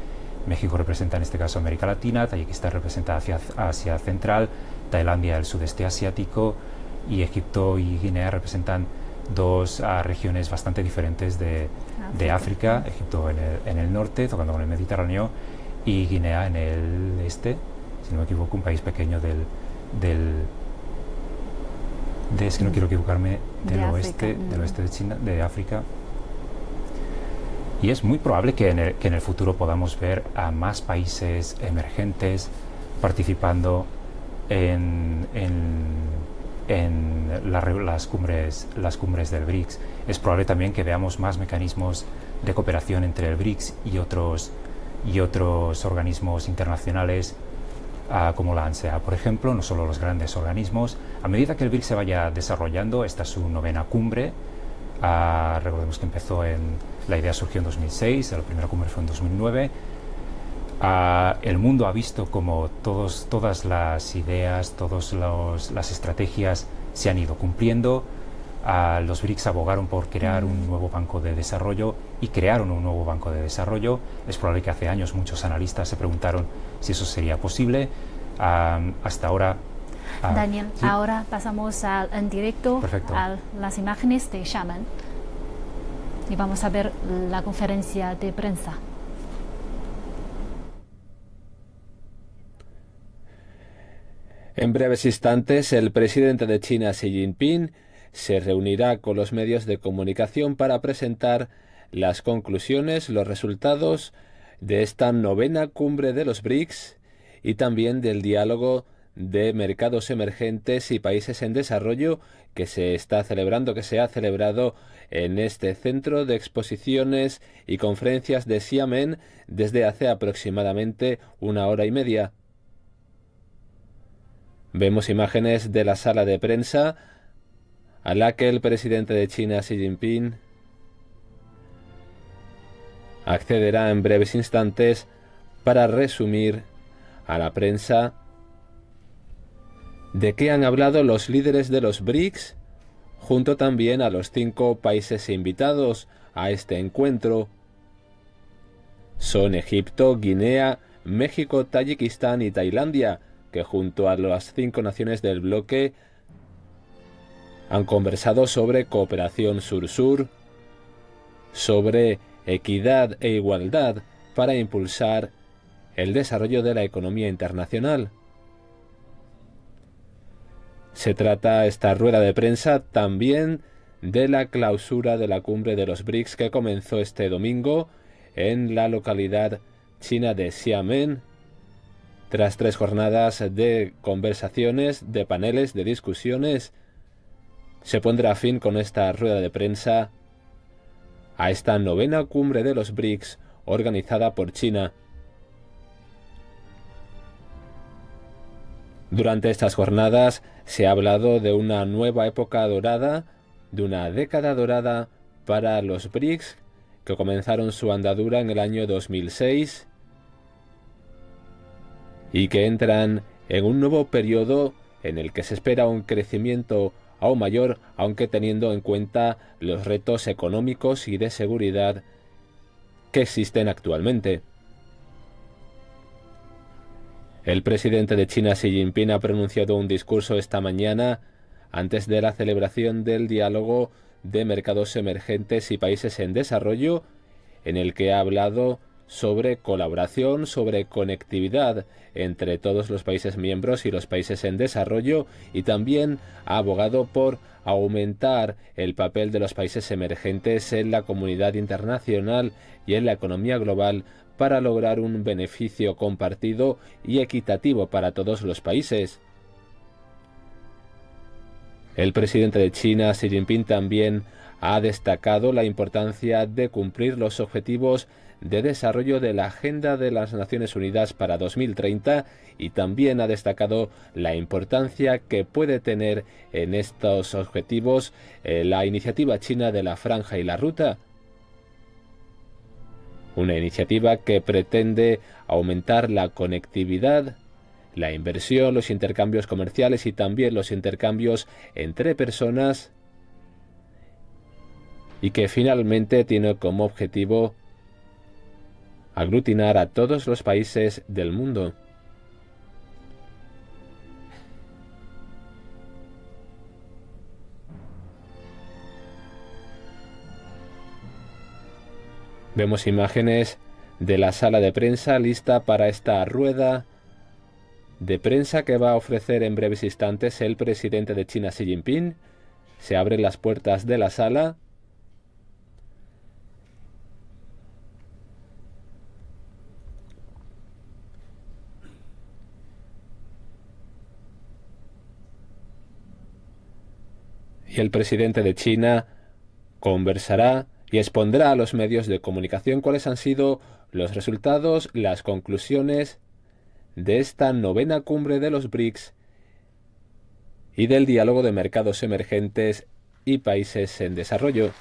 México representa en este caso América Latina, Tayikistán representa Asia Central, Tailandia el sudeste asiático y Egipto y Guinea representan dos regiones bastante diferentes de África. Egipto en el norte, tocando con el Mediterráneo, y Guinea en el este, si no me equivoco, un país pequeño es que no quiero equivocarme, del oeste de China, de África. Y es muy probable que en el futuro podamos ver a más países emergentes participando en las cumbres del BRICS. Es probable también que veamos más mecanismos de cooperación entre el BRICS y otros organismos internacionales, como la ANSEA, por ejemplo, no solo los grandes organismos. A medida que el BRICS se vaya desarrollando, esta es su 9ª cumbre. Recordemos que la idea surgió en 2006, la primera cumbre fue en 2009. El mundo ha visto como todas las ideas, todas las estrategias se han ido cumpliendo. Los BRICS abogaron por crear un nuevo banco de desarrollo y crearon un nuevo banco de desarrollo. Es probable que hace años muchos analistas se preguntaron si eso sería posible. Hasta ahora... Daniel, ¿sí? Ahora pasamos en directo a las imágenes de Xiamen y vamos a ver la conferencia de prensa. En breves instantes, el presidente de China, Xi Jinping, se reunirá con los medios de comunicación para presentar las conclusiones, los resultados de esta 9ª cumbre de los BRICS y también del diálogo de mercados emergentes y países en desarrollo que se ha celebrado en este centro de exposiciones y conferencias de Xiamen desde hace aproximadamente 1 hora y media. Vemos imágenes de la sala de prensa a la que el presidente de China, Xi Jinping, accederá en breves instantes para resumir a la prensa de qué han hablado los líderes de los BRICS, junto también a los 5 países invitados a este encuentro. Son Egipto, Guinea, México, Tayikistán y Tailandia, que junto a las 5 naciones del bloque han conversado sobre cooperación sur-sur, sobre equidad e igualdad para impulsar el desarrollo de la economía internacional. Se trata esta rueda de prensa también de la clausura de la cumbre de los BRICS que comenzó este domingo en la localidad china de Xiamen, tras 3 jornadas de conversaciones, de paneles, de discusiones. Se pondrá fin con esta rueda de prensa a esta 9ª cumbre de los BRICS organizada por China. Durante estas jornadas se ha hablado de una nueva época dorada, de una década dorada para los BRICS, que comenzaron su andadura en el año 2006 y que entran en un nuevo periodo en el que se espera un crecimiento aún mayor, aunque teniendo en cuenta los retos económicos y de seguridad que existen actualmente. El presidente de China, Xi Jinping, ha pronunciado un discurso esta mañana antes de la celebración del diálogo de mercados emergentes y países en desarrollo, en el que ha hablado sobre colaboración, sobre conectividad entre todos los países miembros y los países en desarrollo, y también ha abogado por aumentar el papel de los países emergentes en la comunidad internacional y en la economía global para lograr un beneficio compartido y equitativo para todos los países. El presidente de China, Xi Jinping, también ha destacado la importancia de cumplir los objetivos de desarrollo de la Agenda de las Naciones Unidas para 2030 y también ha destacado la importancia que puede tener en estos objetivos la iniciativa china de la Franja y la Ruta, una iniciativa que pretende aumentar la conectividad, la inversión, los intercambios comerciales y también los intercambios entre personas, y que finalmente tiene como objetivo aglutinar a todos los países del mundo. Vemos imágenes de la sala de prensa lista para esta rueda de prensa que va a ofrecer en breves instantes el presidente de China, Xi Jinping. Se abren las puertas de la sala. Y el presidente de China conversará y expondrá a los medios de comunicación cuáles han sido los resultados, las conclusiones de esta 9ª cumbre de los BRICS y del diálogo de mercados emergentes y países en desarrollo.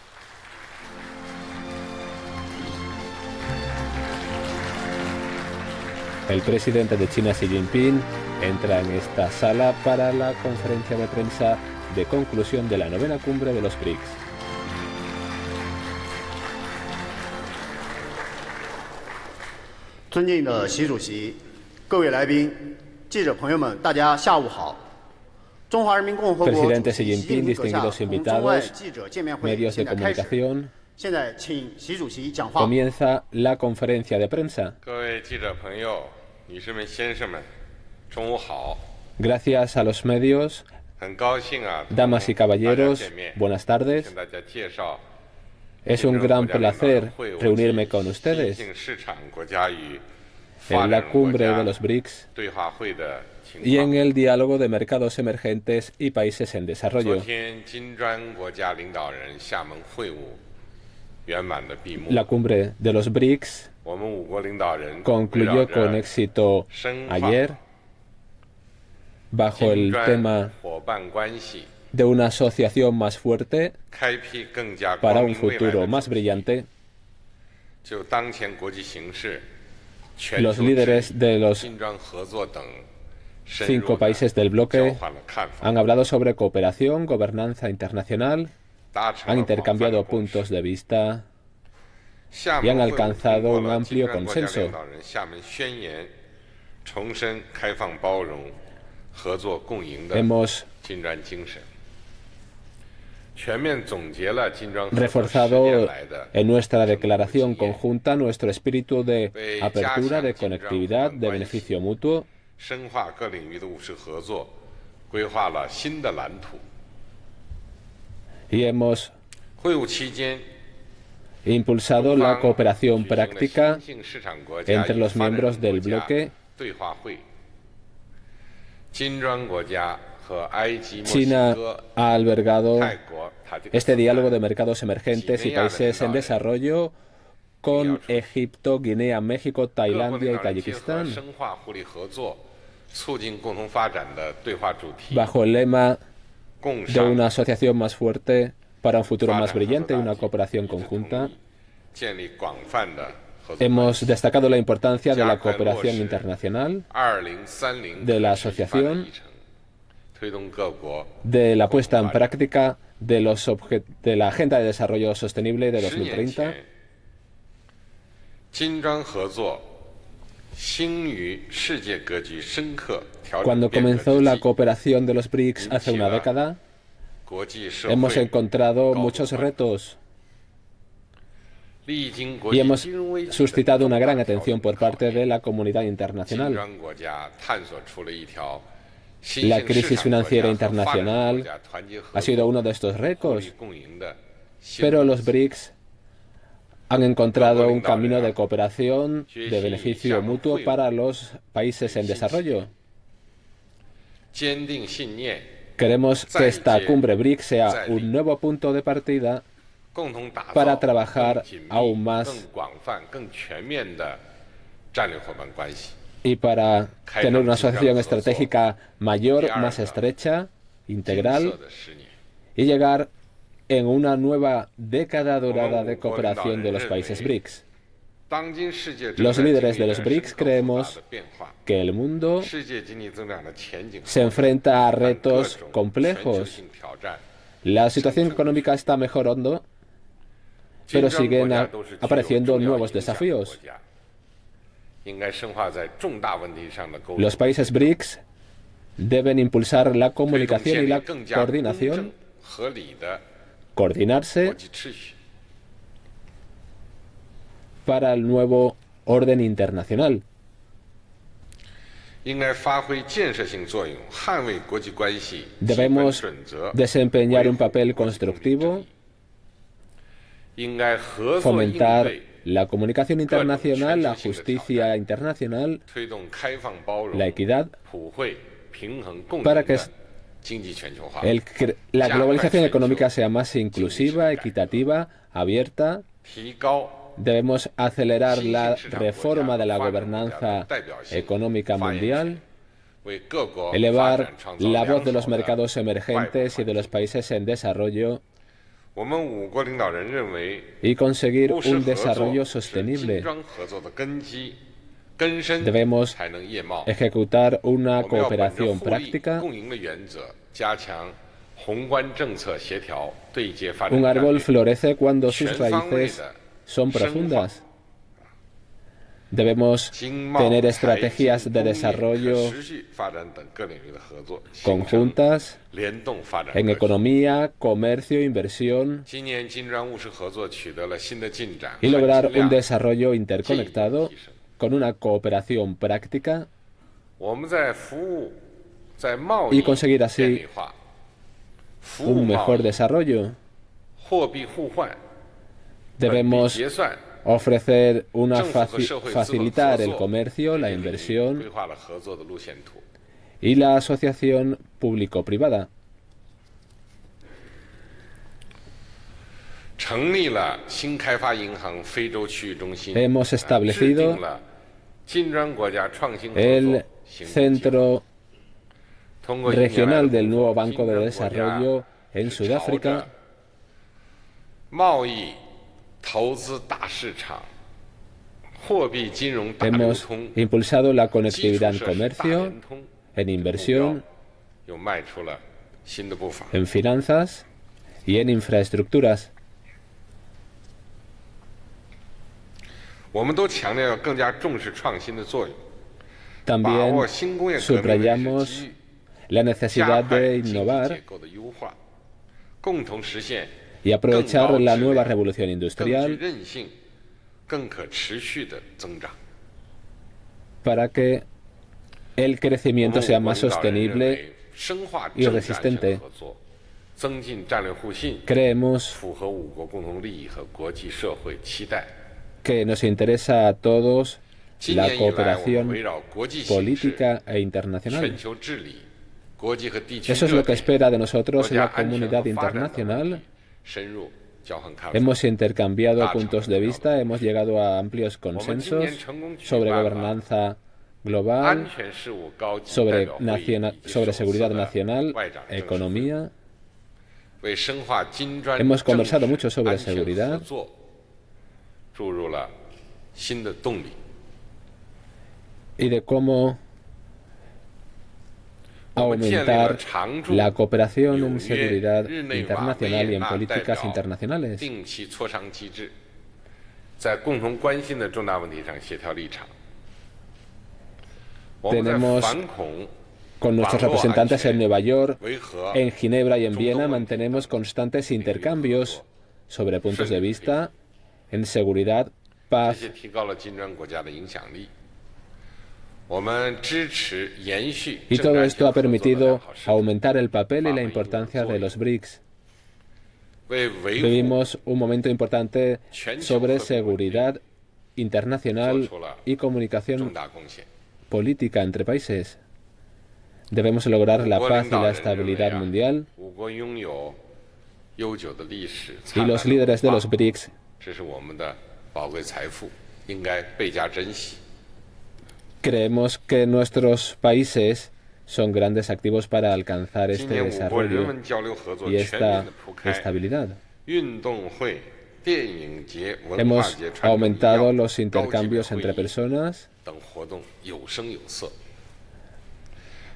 El presidente de China, Xi Jinping, entra en esta sala para la conferencia de prensa de conclusión de la 9ª cumbre de los BRICS. Presidente Xi Jinping, distinguidos invitados, medios de comunicación, comienza la conferencia de prensa. Gracias a los medios, damas y caballeros, buenas tardes. Es un gran placer reunirme con ustedes en la cumbre de los BRICS y en el diálogo de mercados emergentes y países en desarrollo. La cumbre de los BRICS concluyó con éxito ayer bajo el tema de una asociación más fuerte para un futuro más brillante. Los líderes de los 5 países del bloque han hablado sobre cooperación, gobernanza internacional, han intercambiado puntos de vista y han alcanzado un amplio consenso. Hemos reforzado en nuestra declaración conjunta nuestro espíritu de apertura, de conectividad, de beneficio mutuo. Y hemos impulsado la cooperación práctica entre los miembros del bloque. China ha albergado este diálogo de mercados emergentes y países en desarrollo con Egipto, Guinea, México, Tailandia y Tayikistán, bajo el lema de una asociación más fuerte para un futuro más brillante y una cooperación conjunta. Hemos destacado la importancia de la cooperación internacional, de la asociación, de la puesta en práctica de la Agenda de Desarrollo Sostenible de 2030. Cuando comenzó la cooperación de los BRICS hace una década, hemos encontrado muchos retos y hemos suscitado una gran atención por parte de la comunidad internacional. La crisis financiera internacional ha sido uno de estos retos, pero los BRICS han encontrado un camino de cooperación, de beneficio mutuo para los países en desarrollo. Queremos que esta cumbre BRICS sea un nuevo punto de partida para trabajar aún más y para tener una asociación estratégica mayor, más estrecha, integral, y llegar en una nueva década dorada de cooperación de los países BRICS. Los líderes de los BRICS creemos que el mundo se enfrenta a retos complejos. La situación económica está mejorando pero siguen apareciendo nuevos desafíos. Los países BRICS deben impulsar la comunicación y la coordinación, coordinarse para el nuevo orden internacional. Debemos desempeñar un papel constructivo, fomentar la comunicación internacional, la justicia internacional, la equidad, para que la globalización económica sea más inclusiva, equitativa, abierta. Debemos acelerar la reforma de la gobernanza económica mundial, elevar la voz de los mercados emergentes y de los países en desarrollo y conseguir un desarrollo sostenible. Debemos ejecutar una cooperación práctica. Un árbol florece cuando sus raíces son profundas. Debemos tener estrategias de desarrollo conjuntas en economía, comercio, inversión y lograr un desarrollo interconectado con una cooperación práctica y conseguir así un mejor desarrollo. Debemos ofrecer facilitar el comercio, la inversión y la asociación público-privada. Hemos establecido el Centro Regional del nuevo Banco de Desarrollo en Sudáfrica. Hemos impulsado la conectividad en comercio, en inversión, en finanzas y en infraestructuras. También subrayamos la necesidad de innovar y aprovechar la nueva revolución industrial para que el crecimiento sea más sostenible y resistente. Creemos que nos interesa a todos la cooperación política e internacional. Eso es lo que espera de nosotros la comunidad internacional. Hemos intercambiado puntos de vista, hemos llegado a amplios consensos sobre gobernanza global, sobre seguridad nacional, economía. Hemos conversado mucho sobre seguridad y de cómo aumentar la cooperación en seguridad internacional y en políticas internacionales. Tenemos con nuestros representantes en Nueva York, en Ginebra y en Viena, mantenemos constantes intercambios sobre puntos de vista en seguridad, paz. Y todo esto ha permitido aumentar el papel y la importancia de los BRICS. Vivimos un momento importante sobre seguridad internacional y comunicación política entre países. Debemos lograr la paz y la estabilidad mundial. Y los líderes de los BRICS creemos que nuestros países son grandes activos para alcanzar este desarrollo y esta estabilidad. Hemos aumentado los intercambios entre personas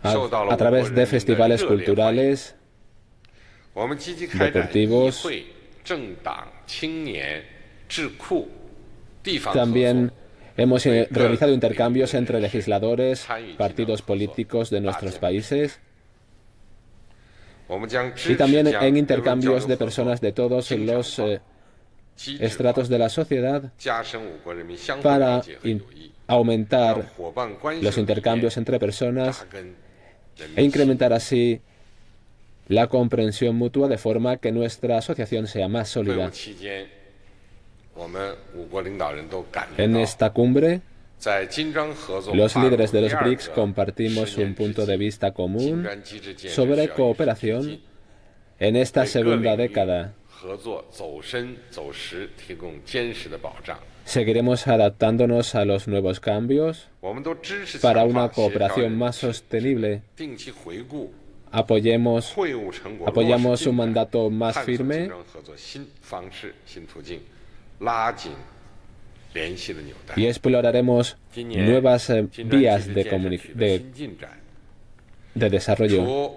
a través de festivales culturales, deportivos También hemos realizado intercambios entre legisladores, partidos políticos de nuestros países y también en intercambios de personas de todos los estratos de la sociedad para aumentar los intercambios entre personas e incrementar así la comprensión mutua de forma que nuestra asociación sea más sólida. En esta cumbre, los líderes de los BRICS compartimos un punto de vista común sobre cooperación en esta segunda década. Seguiremos adaptándonos a los nuevos cambios para una cooperación más sostenible. Apoyamos un mandato más firme y exploraremos nuevas vías de desarrollo.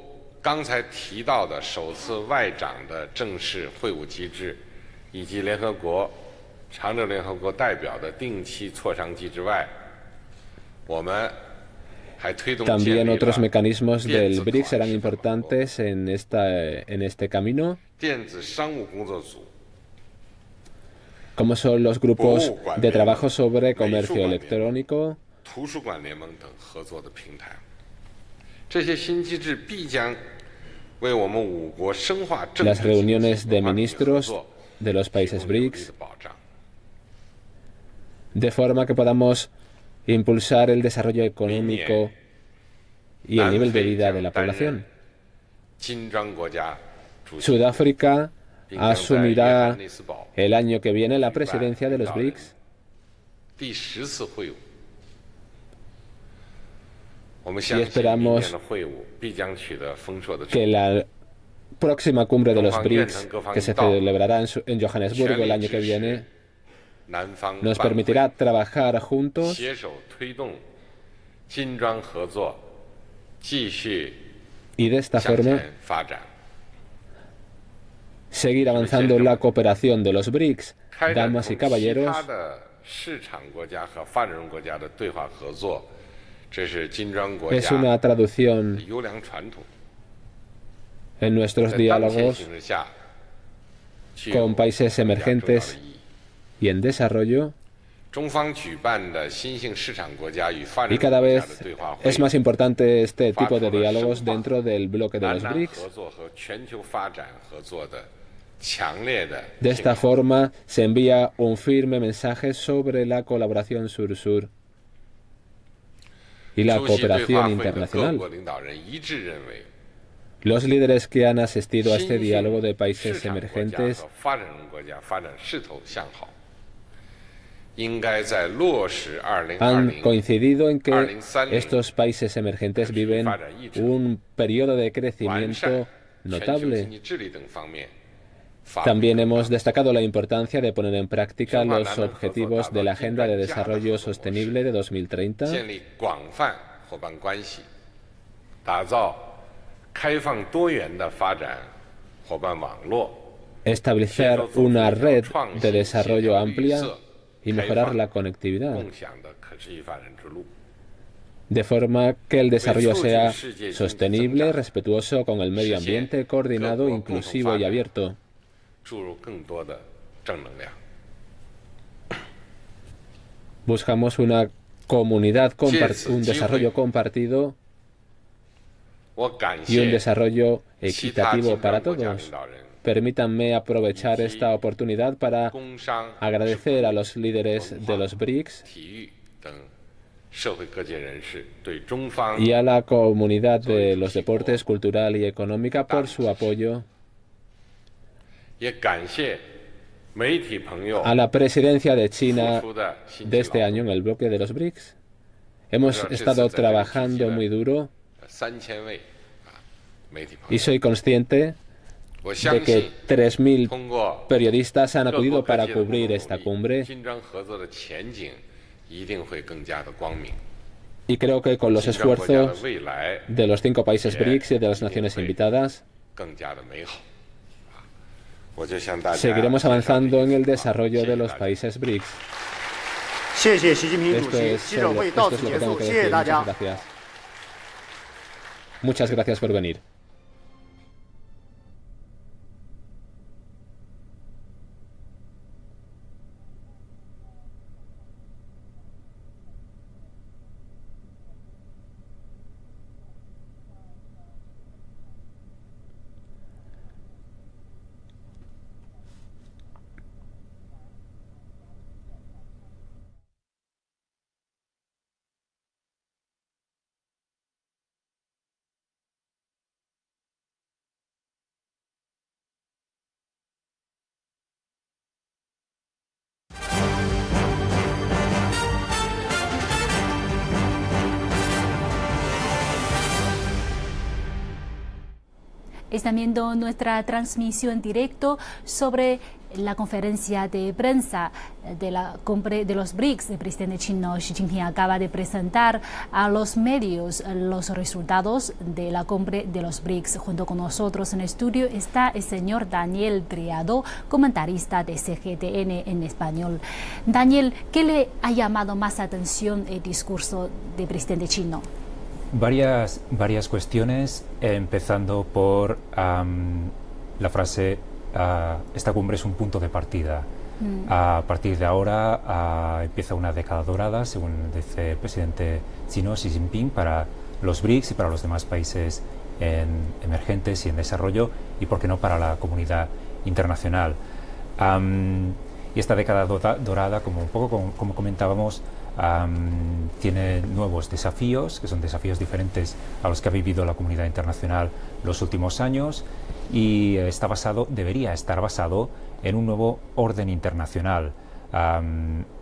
También otros mecanismos del BRICS serán importantes en este camino, como son los grupos de trabajo sobre comercio electrónico. Las reuniones de ministros de los países BRICS, de forma que podamos impulsar el desarrollo económico y el nivel de vida de la población. Sudáfrica asumirá el año que viene la presidencia de los BRICS. Y esperamos que la próxima cumbre de los BRICS, que se celebrará en Johannesburgo el año que viene, nos permitirá trabajar juntos y de esta forma seguir avanzando en la cooperación de los BRICS. Damas y caballeros, es una traducción en nuestros diálogos con países emergentes y en desarrollo, y cada vez es más importante este tipo de diálogos dentro del bloque de los BRICS. De esta forma se envía un firme mensaje sobre la colaboración sur-sur y la cooperación internacional. Los líderes que han asistido a este diálogo de países emergentes han coincidido en que estos países emergentes viven un periodo de crecimiento notable. También hemos destacado la importancia de poner en práctica los objetivos de la Agenda de Desarrollo Sostenible de 2030, establecer una red de desarrollo amplia y mejorar la conectividad, de forma que el desarrollo sea sostenible, respetuoso con el medio ambiente, coordinado, inclusivo y abierto. Buscamos una comunidad, un desarrollo compartido y un desarrollo equitativo para todos. Permítanme aprovechar esta oportunidad para agradecer a los líderes de los BRICS y a la comunidad de los deportes, cultural y económica por su apoyo. A la presidencia de China de este año en el bloque de los BRICS. Hemos estado trabajando muy duro y soy consciente de que 3.000 periodistas han acudido para cubrir esta cumbre, y creo que con los esfuerzos de los 5 países BRICS y de las naciones invitadas, Seguiremos avanzando en el desarrollo de los países BRICS. Esto es lo que tengo que decir. Muchas gracias. Muchas gracias por venir. Están viendo nuestra transmisión en directo sobre la conferencia de prensa de la cumbre de los BRICS. El presidente chino Xi Jinping acaba de presentar a los medios los resultados de la cumbre de los BRICS. Junto con nosotros en el estudio está el señor Daniel Triado, comentarista de CGTN en español. Daniel, ¿qué le ha llamado más atención el discurso del presidente chino? Varias cuestiones, empezando por la frase esta cumbre es un punto de partida. A partir de ahora empieza una década dorada, según dice el presidente chino Xi Jinping, para los BRICS y para los demás países emergentes y en desarrollo, y por qué no para la comunidad internacional. Y esta década dorada, como comentábamos, tiene nuevos desafíos, que son desafíos diferentes a los que ha vivido la comunidad internacional los últimos años, y debería estar basado en un nuevo orden internacional,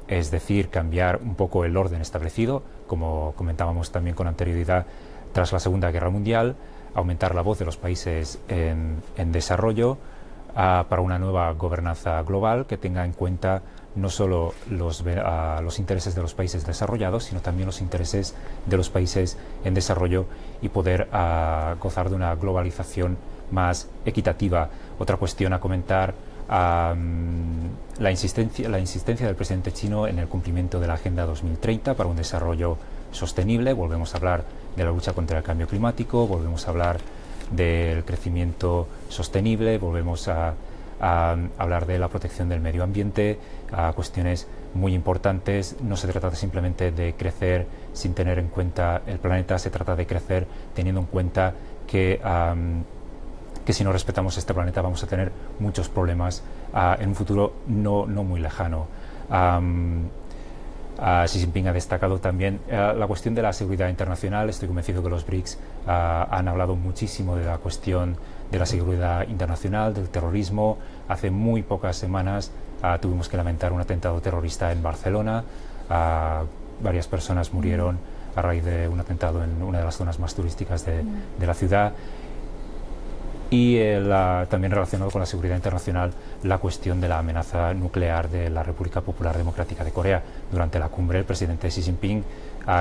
es decir, cambiar un poco el orden establecido, como comentábamos también con anterioridad tras la Segunda Guerra Mundial, aumentar la voz de los países en desarrollo para una nueva gobernanza global que tenga en cuenta no solo los intereses de los países desarrollados, sino también los intereses de los países en desarrollo, y poder gozar de una globalización más equitativa. Otra cuestión a comentar, la insistencia del presidente chino en el cumplimiento de la Agenda 2030 para un desarrollo sostenible. Volvemos a hablar de la lucha contra el cambio climático, volvemos a hablar del crecimiento sostenible, volvemos a hablar de la protección del medio ambiente, cuestiones muy importantes. No se trata simplemente de crecer sin tener en cuenta el planeta, se trata de crecer teniendo en cuenta que si no respetamos este planeta vamos a tener muchos problemas en un futuro no muy lejano. Xi Jinping ha destacado también la cuestión de la seguridad internacional. Estoy convencido que los BRICS han hablado muchísimo de la cuestión de la seguridad internacional, del terrorismo. Hace muy pocas semanas tuvimos que lamentar un atentado terrorista en Barcelona. Varias personas murieron a raíz de un atentado en una de las zonas más turísticas de la ciudad. Y también relacionado con la seguridad internacional, la cuestión de la amenaza nuclear de la República Popular Democrática de Corea. Durante la cumbre, el presidente Xi Jinping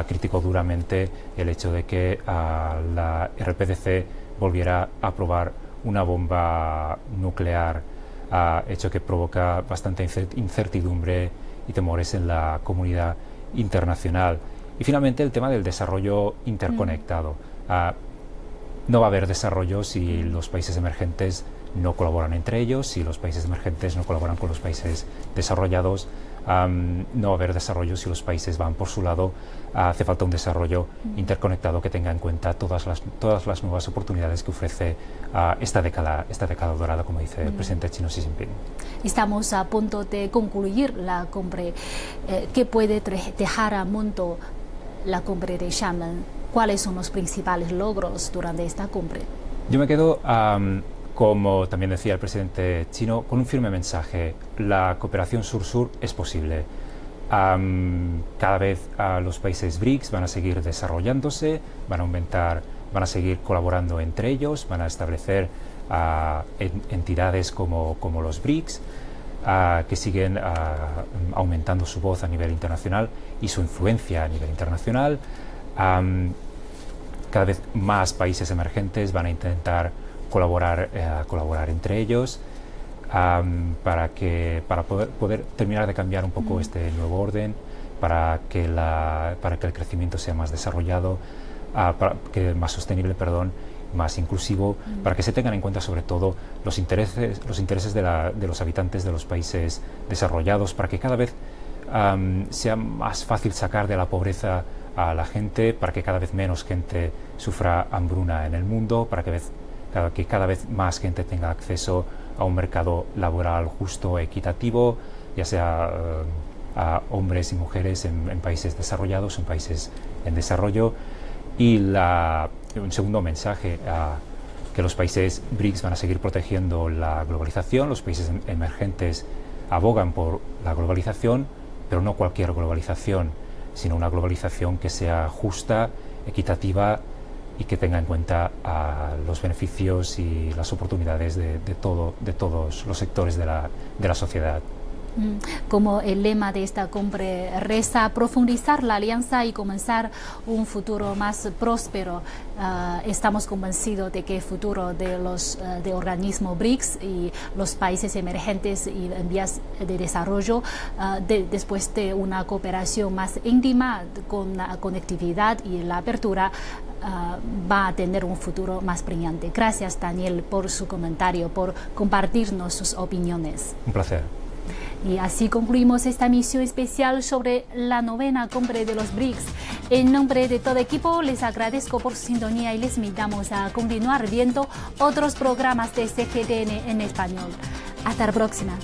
criticó duramente el hecho de que la RPDC volviera a probar una bomba nuclear, hecho que provoca bastante incertidumbre y temores en la comunidad internacional. Y finalmente, el tema del desarrollo interconectado. No va a haber desarrollo si los países emergentes no colaboran entre ellos, si los países emergentes no colaboran con los países desarrollados. No va a haber desarrollo si los países van por su lado. Hace falta un desarrollo interconectado que tenga en cuenta todas las nuevas oportunidades que ofrece esta década dorada, como dice el presidente chino Xi Jinping. Estamos a punto de concluir la cumbre. ¿Qué puede dejar a mundo la cumbre de Xiamen? ¿Cuáles son los principales logros durante esta cumbre? Yo me quedo, como también decía el presidente chino, con un firme mensaje. La cooperación sur-sur es posible. Cada vez los países BRICS van a seguir desarrollándose, van a seguir colaborando entre ellos, van a establecer entidades como los BRICS, que siguen aumentando su voz a nivel internacional y su influencia a nivel internacional. Cada vez más países emergentes van a intentar colaborar entre ellos. para poder terminar de cambiar un poco este nuevo orden, para que el crecimiento sea más desarrollado, más sostenible, más inclusivo, para que se tengan en cuenta sobre todo los intereses de los habitantes de los países desarrollados, para que cada vez sea más fácil sacar de la pobreza a la gente, para que cada vez menos gente sufra hambruna en el mundo, para que cada vez más gente tenga acceso a un mercado laboral justo, equitativo, ya sea a hombres y mujeres en países desarrollados, en países en desarrollo. Y un segundo mensaje, que los países BRICS van a seguir protegiendo la globalización. Los países emergentes abogan por la globalización, pero no cualquier globalización, sino una globalización que sea justa, equitativa y que tenga en cuenta los beneficios y las oportunidades de todos los sectores de la sociedad. Como el lema de esta cumbre reza, profundizar la alianza y comenzar un futuro más próspero. Estamos convencidos de que el futuro de organismo BRICS y los países emergentes y en vías de desarrollo, después de una cooperación más íntima con la conectividad y la apertura, va a tener un futuro más brillante. Gracias, Daniel, por su comentario, por compartirnos sus opiniones. Un placer. Y así concluimos esta emisión especial sobre la 9ª cumbre de los BRICS. En nombre de todo equipo les agradezco por su sintonía y les invitamos a continuar viendo otros programas de CGTN en español. Hasta la próxima.